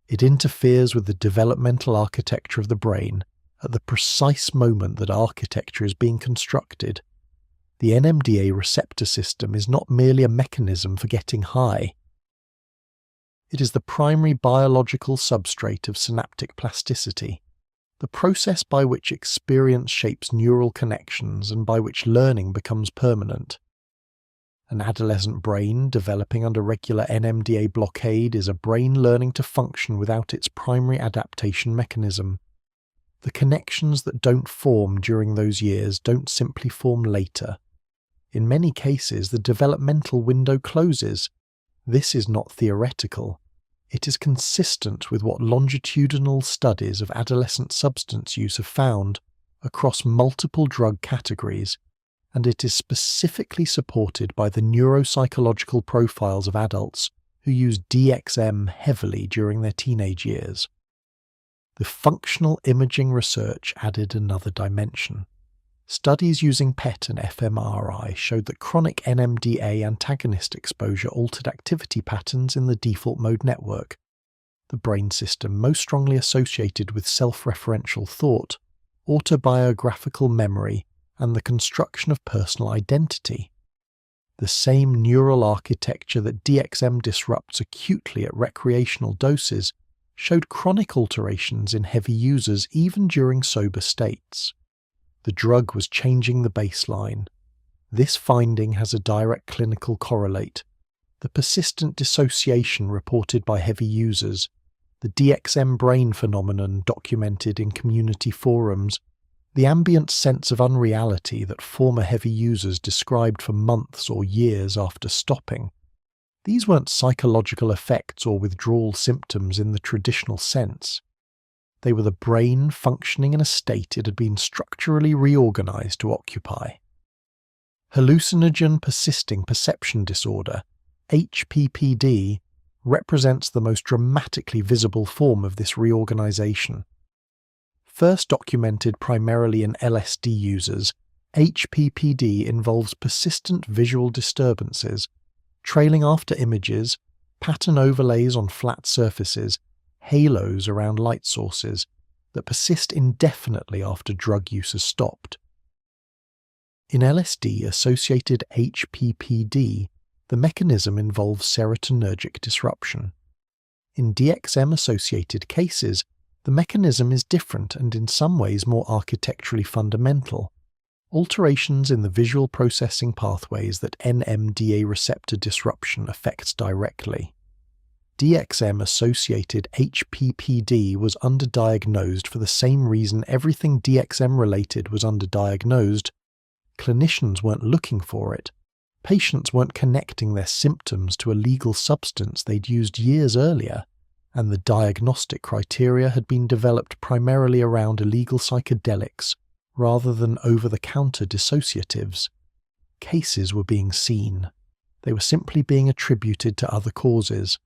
It interferes with the developmental architecture of the brain at the precise moment that architecture is being constructed. The NMDA receptor system is not merely a mechanism for getting high. It is the primary biological substrate of synaptic plasticity, the process by which experience shapes neural connections and by which learning becomes permanent. An adolescent brain developing under regular NMDA blockade is a brain learning to function without its primary adaptation mechanism. The connections that don't form during those years don't simply form later. In many cases, the developmental window closes. This is not theoretical. It is consistent with what longitudinal studies of adolescent substance use have found across multiple drug categories, and it is specifically supported by the neuropsychological profiles of adults who use DXM heavily during their teenage years. The functional imaging research added another dimension. Studies using PET and fMRI showed that chronic NMDA antagonist exposure altered activity patterns in the default mode network, the brain system most strongly associated with self-referential thought, autobiographical memory, and the construction of personal identity. The same neural architecture that DXM disrupts acutely at recreational doses showed chronic alterations in heavy users even during sober states. The drug was changing the baseline. This finding has a direct clinical correlate. The persistent dissociation reported by heavy users, the DXM brain phenomenon documented in community forums, the ambient sense of unreality that former heavy users described for months or years after stopping. These weren't psychological effects or withdrawal symptoms in the traditional sense. They were the brain functioning in a state it had been structurally reorganized to occupy. Hallucinogen persisting perception disorder, HPPD, represents the most dramatically visible form of this reorganization. First documented primarily in LSD users, HPPD involves persistent visual disturbances, trailing after images, pattern overlays on flat surfaces, halos around light sources that persist indefinitely after drug use has stopped. In LSD-associated HPPD, the mechanism involves serotonergic disruption. In DXM-associated cases, the mechanism is different and in some ways more architecturally fundamental. Alterations in the visual processing pathways that NMDA receptor disruption affects directly. DXM-associated HPPD was underdiagnosed for the same reason everything DXM-related was underdiagnosed. Clinicians weren't looking for it. Patients weren't connecting their symptoms to a legal substance they'd used years earlier, and the diagnostic criteria had been developed primarily around illegal psychedelics rather than over-the-counter dissociatives. Cases were being seen. They were simply being attributed to other causes.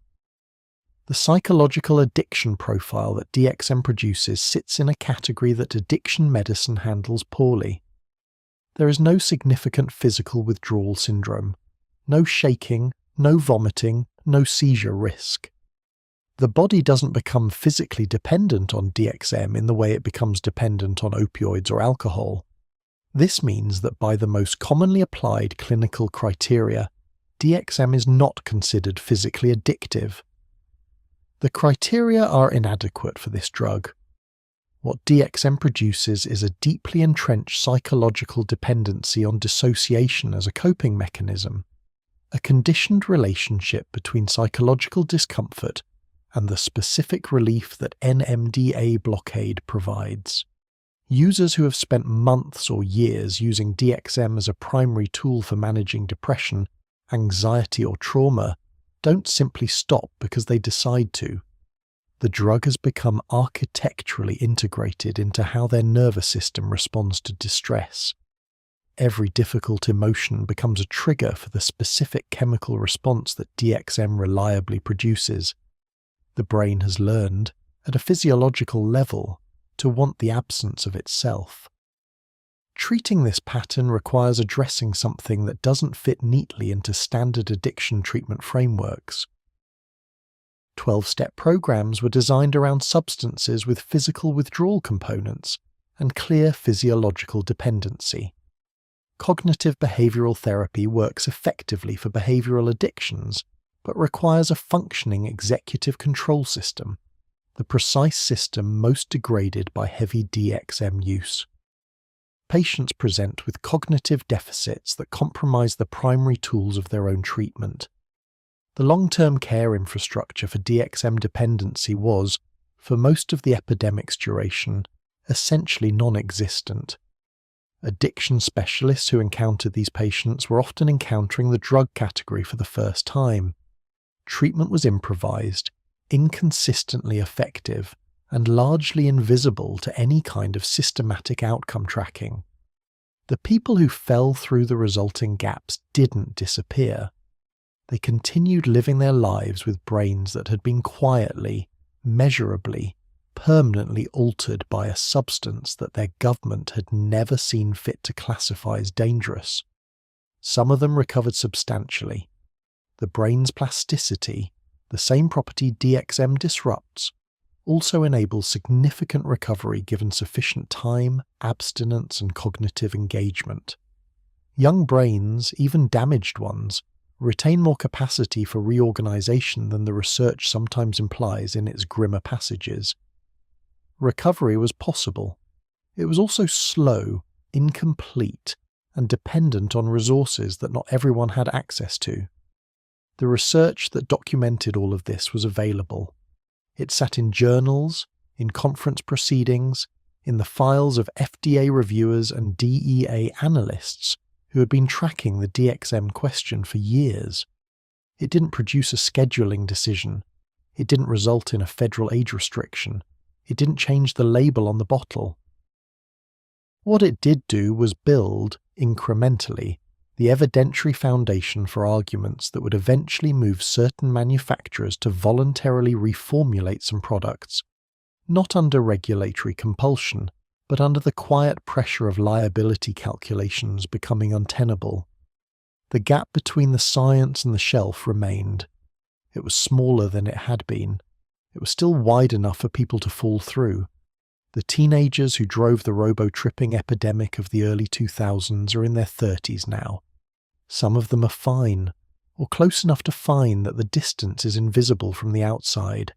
The psychological addiction profile that DXM produces sits in a category that addiction medicine handles poorly. There is no significant physical withdrawal syndrome, no shaking, no vomiting, no seizure risk. The body doesn't become physically dependent on DXM in the way it becomes dependent on opioids or alcohol. This means that by the most commonly applied clinical criteria, DXM is not considered physically addictive. The criteria are inadequate for this drug. What DXM produces is a deeply entrenched psychological dependency on dissociation as a coping mechanism, a conditioned relationship between psychological discomfort and the specific relief that NMDA blockade provides. Users who have spent months or years using DXM as a primary tool for managing depression, anxiety or trauma don't simply stop because they decide to. The drug has become architecturally integrated into how their nervous system responds to distress. Every difficult emotion becomes a trigger for the specific chemical response that DXM reliably produces. The brain has learned, at a physiological level, to want the absence of itself. Treating this pattern requires addressing something that doesn't fit neatly into standard addiction treatment frameworks. 12-step programs were designed around substances with physical withdrawal components and clear physiological dependency. Cognitive behavioral therapy works effectively for behavioral addictions, but requires a functioning executive control system, the precise system most degraded by heavy DXM use. Patients present with cognitive deficits that compromise the primary tools of their own treatment. The long-term care infrastructure for DXM dependency was, for most of the epidemic's duration, essentially non-existent. Addiction specialists who encountered these patients were often encountering the drug category for the first time. Treatment was improvised, inconsistently effective, and largely invisible to any kind of systematic outcome tracking. The people who fell through the resulting gaps didn't disappear. They continued living their lives with brains that had been quietly, measurably, permanently altered by a substance that their government had never seen fit to classify as dangerous. Some of them recovered substantially. The brain's plasticity, the same property DXM disrupts, also enables significant recovery given sufficient time, abstinence, and cognitive engagement. Young brains, even damaged ones, retain more capacity for reorganization than the research sometimes implies in its grimmer passages. Recovery was possible. It was also slow, incomplete, and dependent on resources that not everyone had access to. The research that documented all of this was available. It sat in journals, in conference proceedings, in the files of FDA reviewers and DEA analysts who had been tracking the DXM question for years. It didn't produce a scheduling decision. It didn't result in a federal age restriction. It didn't change the label on the bottle. What it did do was build, incrementally, the evidentiary foundation for arguments that would eventually move certain manufacturers to voluntarily reformulate some products, not under regulatory compulsion, but under the quiet pressure of liability calculations becoming untenable. The gap between the science and the shelf remained. It was smaller than it had been. It was still wide enough for people to fall through. The teenagers who drove the robo-tripping epidemic of the early 2000s are in their 30s now. Some of them are fine, or close enough to fine that the distance is invisible from the outside.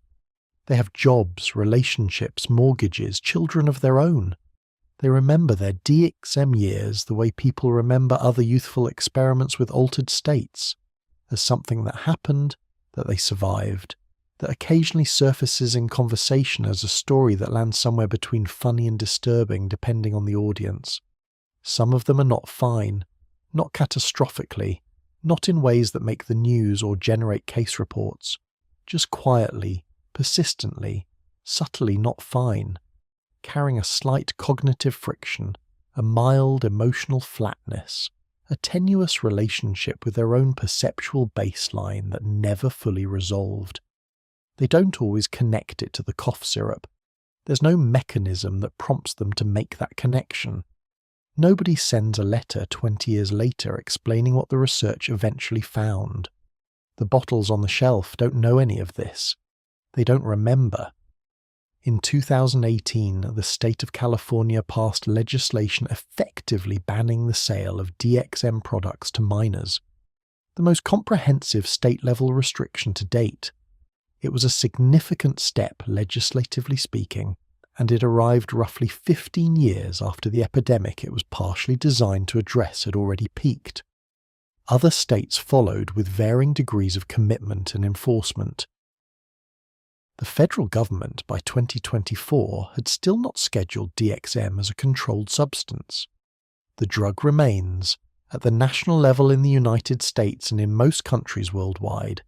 They have jobs, relationships, mortgages, children of their own. They remember their DXM years the way people remember other youthful experiments with altered states, as something that happened, that they survived, that occasionally surfaces in conversation as a story that lands somewhere between funny and disturbing depending on the audience. Some of them are not fine, not catastrophically, not in ways that make the news or generate case reports, just quietly, persistently, subtly not fine, carrying a slight cognitive friction, a mild emotional flatness, a tenuous relationship with their own perceptual baseline that never fully resolved. They don't always connect it to the cough syrup. There's no mechanism that prompts them to make that connection. Nobody sends a letter 20 years later explaining what the research eventually found. The bottles on the shelf don't know any of this. They don't remember. In 2018, the state of California passed legislation effectively banning the sale of DXM products to minors. The most comprehensive state-level restriction to date. It was a significant step, legislatively speaking, and it arrived roughly 15 years after the epidemic it was partially designed to address had already peaked. Other states followed with varying degrees of commitment and enforcement. The federal government, by 2024, had still not scheduled DXM as a controlled substance. The drug remains, at the national level in the United States and in most countries worldwide,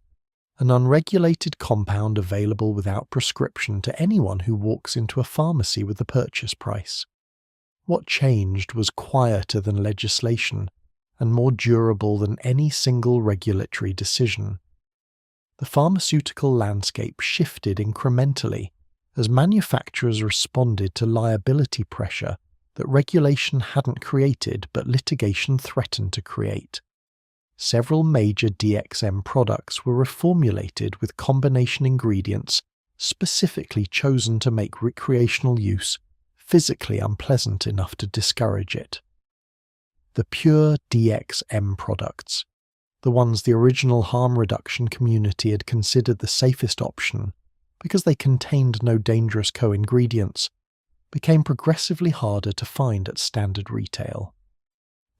an unregulated compound available without prescription to anyone who walks into a pharmacy with the purchase price. What changed was quieter than legislation and more durable than any single regulatory decision. The pharmaceutical landscape shifted incrementally as manufacturers responded to liability pressure that regulation hadn't created but litigation threatened to create. Several major DXM products were reformulated with combination ingredients specifically chosen to make recreational use physically unpleasant enough to discourage it. The pure DXM products, the ones the original harm reduction community had considered the safest option because they contained no dangerous co-ingredients, became progressively harder to find at standard retail.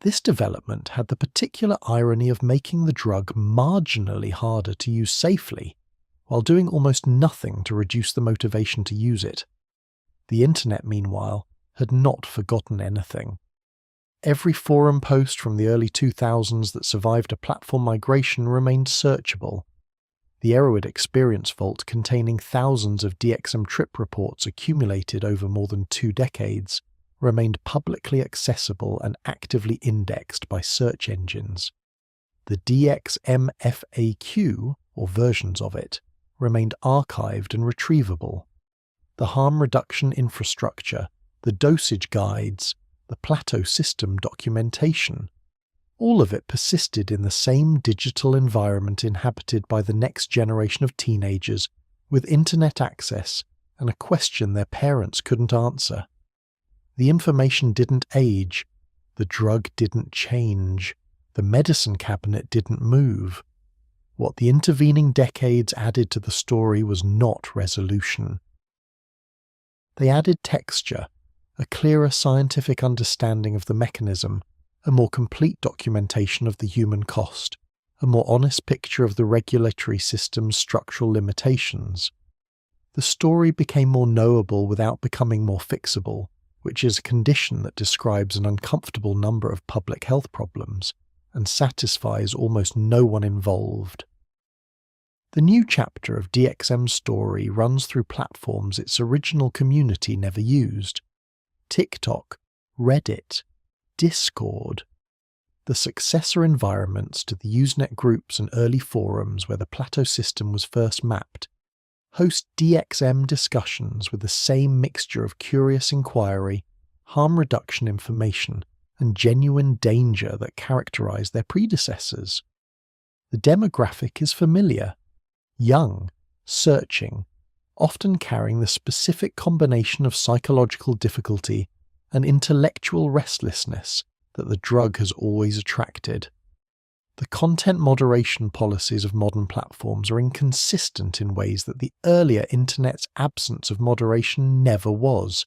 This development had the particular irony of making the drug marginally harder to use safely, while doing almost nothing to reduce the motivation to use it. The internet, meanwhile, had not forgotten anything. Every forum post from the early 2000s that survived a platform migration remained searchable. The Erowid Experience Vault, containing thousands of DXM trip reports accumulated over more than 2 decades, remained publicly accessible and actively indexed by search engines. The DXM FAQ, or versions of it, remained archived and retrievable. The harm reduction infrastructure, the dosage guides, the plateau system documentation, all of it persisted in the same digital environment inhabited by the next generation of teenagers with internet access and a question their parents couldn't answer. The information didn't age, the drug didn't change, the medicine cabinet didn't move. What the intervening decades added to the story was not resolution. They added texture, a clearer scientific understanding of the mechanism, a more complete documentation of the human cost, a more honest picture of the regulatory system's structural limitations. The story became more knowable without becoming more fixable, which is a condition that describes an uncomfortable number of public health problems and satisfies almost no one involved. The new chapter of DXM's story runs through platforms its original community never used: TikTok, Reddit, Discord. The successor environments to the Usenet groups and early forums where the plateau system was first mapped host DXM discussions with the same mixture of curious inquiry, harm reduction information, and genuine danger that characterized their predecessors. The demographic is familiar: young, searching, often carrying the specific combination of psychological difficulty and intellectual restlessness that the drug has always attracted. The content moderation policies of modern platforms are inconsistent in ways that the earlier internet's absence of moderation never was,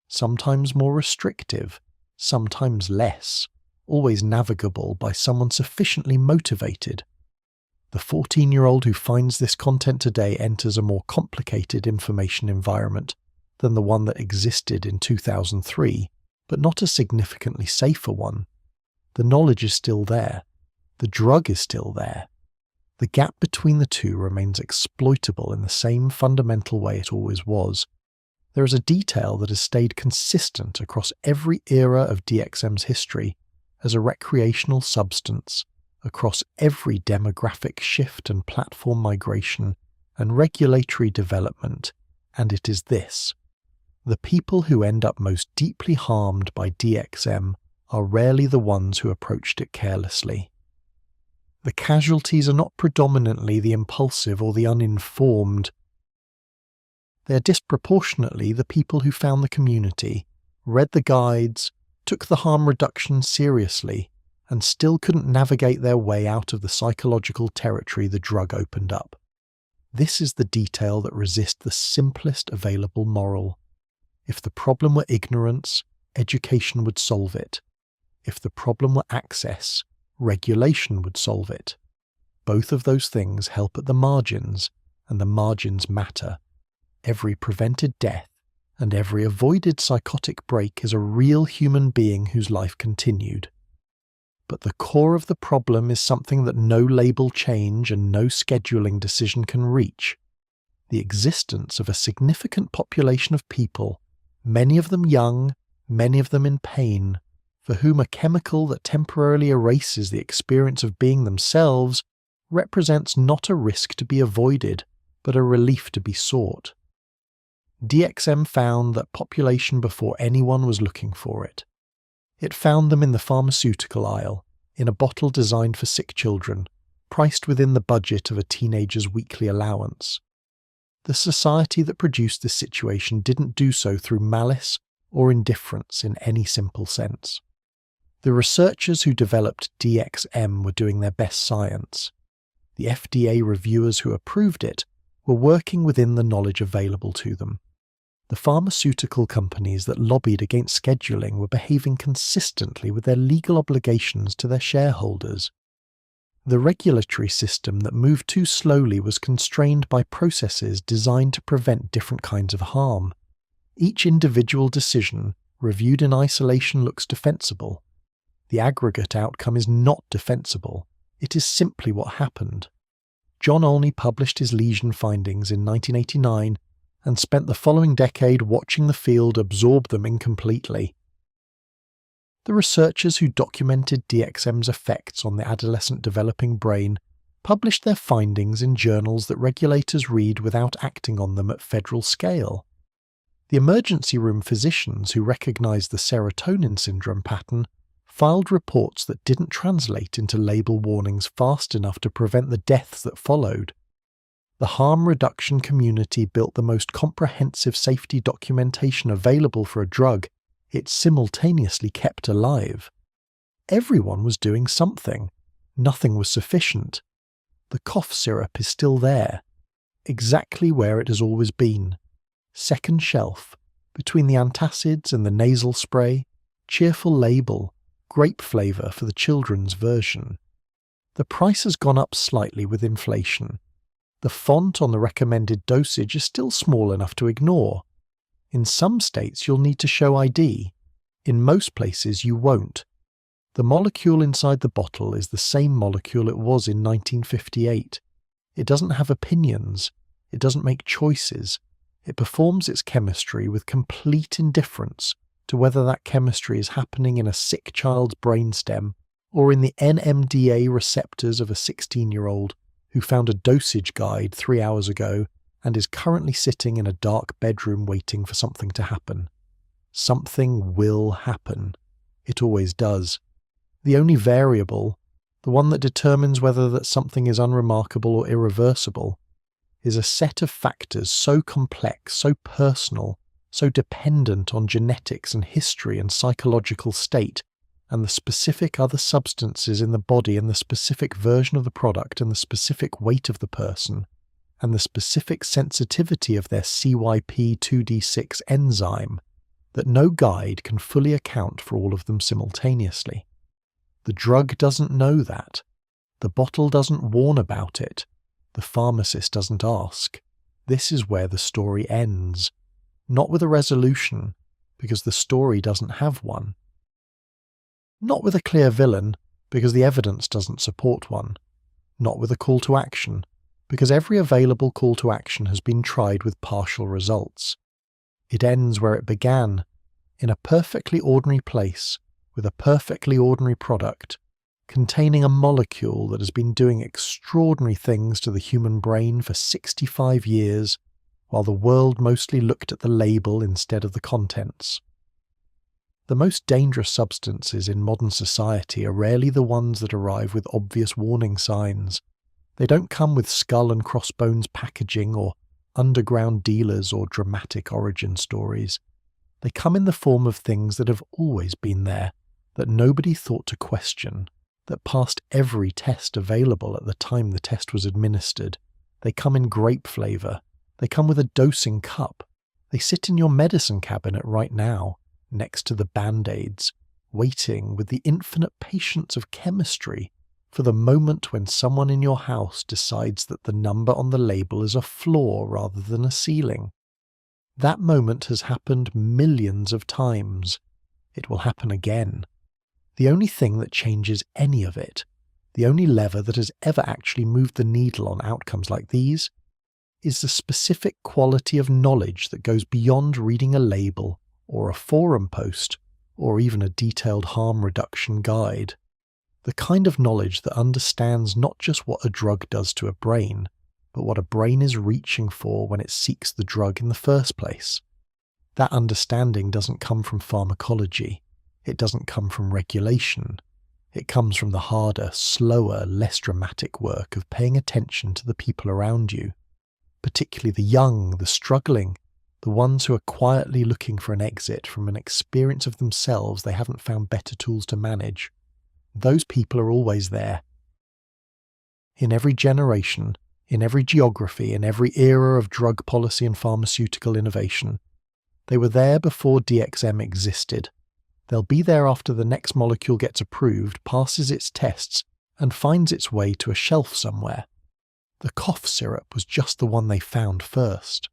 sometimes more restrictive, sometimes less, always navigable by someone sufficiently motivated. The 14-year-old who finds this content today enters a more complicated information environment than the one that existed in 2003, but not a significantly safer one. The knowledge is still there. The drug is still there. The gap between the two remains exploitable in the same fundamental way it always was. There is a detail that has stayed consistent across every era of DXM's history as a recreational substance, across every demographic shift and platform migration and regulatory development, and it is this: the people who end up most deeply harmed by DXM are rarely the ones who approached it carelessly. The casualties are not predominantly the impulsive or the uninformed. They are disproportionately the people who found the community, read the guides, took the harm reduction seriously, and still couldn't navigate their way out of the psychological territory the drug opened up. This is the detail that resists the simplest available moral. If the problem were ignorance, education would solve it. If the problem were access, regulation would solve it. Both of those things help at the margins, and the margins matter. Every prevented death and every avoided psychotic break is a real human being whose life continued. But the core of the problem is something that no label change and no scheduling decision can reach: the existence of a significant population of people, many of them young, many of them in pain, for whom a chemical that temporarily erases the experience of being themselves represents not a risk to be avoided, but a relief to be sought. DXM found that population before anyone was looking for it. It found them in the pharmaceutical aisle, in a bottle designed for sick children, priced within the budget of a teenager's weekly allowance. The society that produced this situation didn't do so through malice or indifference in any simple sense. The researchers who developed DXM were doing their best science. The FDA reviewers who approved it were working within the knowledge available to them. The pharmaceutical companies that lobbied against scheduling were behaving consistently with their legal obligations to their shareholders. The regulatory system that moved too slowly was constrained by processes designed to prevent different kinds of harm. Each individual decision, reviewed in isolation, looks defensible. The aggregate outcome is not defensible. It is simply what happened. John Olney published his lesion findings in 1989 and spent the following decade watching the field absorb them incompletely. The researchers who documented DXM's effects on the adolescent developing brain published their findings in journals that regulators read without acting on them at federal scale. The emergency room physicians who recognized the serotonin syndrome pattern filed reports that didn't translate into label warnings fast enough to prevent the deaths that followed. The harm reduction community built the most comprehensive safety documentation available for a drug it simultaneously kept alive. Everyone was doing something. Nothing was sufficient. The cough syrup is still there, exactly where it has always been. Second shelf, between the antacids and the nasal spray, cheerful label, grape flavour for the children's version. The price has gone up slightly with inflation. The font on the recommended dosage is still small enough to ignore. In some states you'll need to show ID. In most places you won't. The molecule inside the bottle is the same molecule it was in 1958. It doesn't have opinions. It doesn't make choices. It performs its chemistry with complete indifference to whether that chemistry is happening in a sick child's brainstem or in the NMDA receptors of a 16-year-old who found a dosage guide 3 hours ago and is currently sitting in a dark bedroom waiting for something to happen. Something will happen. It always does. The only variable, the one that determines whether that something is unremarkable or irreversible, is a set of factors so complex, so personal, so dependent on genetics and history and psychological state, and the specific other substances in the body and the specific version of the product and the specific weight of the person, and the specific sensitivity of their CYP2D6 enzyme, that no guide can fully account for all of them simultaneously. The drug doesn't know that. The bottle doesn't warn about it. The pharmacist doesn't ask. This is where the story ends. Not with a resolution, because the story doesn't have one. Not with a clear villain, because the evidence doesn't support one. Not with a call to action, because every available call to action has been tried with partial results. It ends where it began, in a perfectly ordinary place, with a perfectly ordinary product, containing a molecule that has been doing extraordinary things to the human brain for 65 years, while the world mostly looked at the label instead of the contents. The most dangerous substances in modern society are rarely the ones that arrive with obvious warning signs. They don't come with skull and crossbones packaging or underground dealers or dramatic origin stories. They come in the form of things that have always been there, that nobody thought to question, that passed every test available at the time the test was administered. They come in grape flavour. They come with a dosing cup. They sit in your medicine cabinet right now, next to the Band-Aids, waiting with the infinite patience of chemistry for the moment when someone in your house decides that the number on the label is a floor rather than a ceiling. That moment has happened millions of times. It will happen again. The only thing that changes any of it, the only lever that has ever actually moved the needle on outcomes like these, is the specific quality of knowledge that goes beyond reading a label or a forum post or even a detailed harm reduction guide. The kind of knowledge that understands not just what a drug does to a brain, but what a brain is reaching for when it seeks the drug in the first place. That understanding doesn't come from pharmacology. It doesn't come from regulation. It comes from the harder, slower, less dramatic work of paying attention to the people around you, particularly the young, the struggling, the ones who are quietly looking for an exit from an experience of themselves they haven't found better tools to manage. Those people are always there. In every generation, in every geography, in every era of drug policy and pharmaceutical innovation, they were there before DXM existed. They'll be there after the next molecule gets approved, passes its tests, and finds its way to a shelf somewhere. The cough syrup was just the one they found first.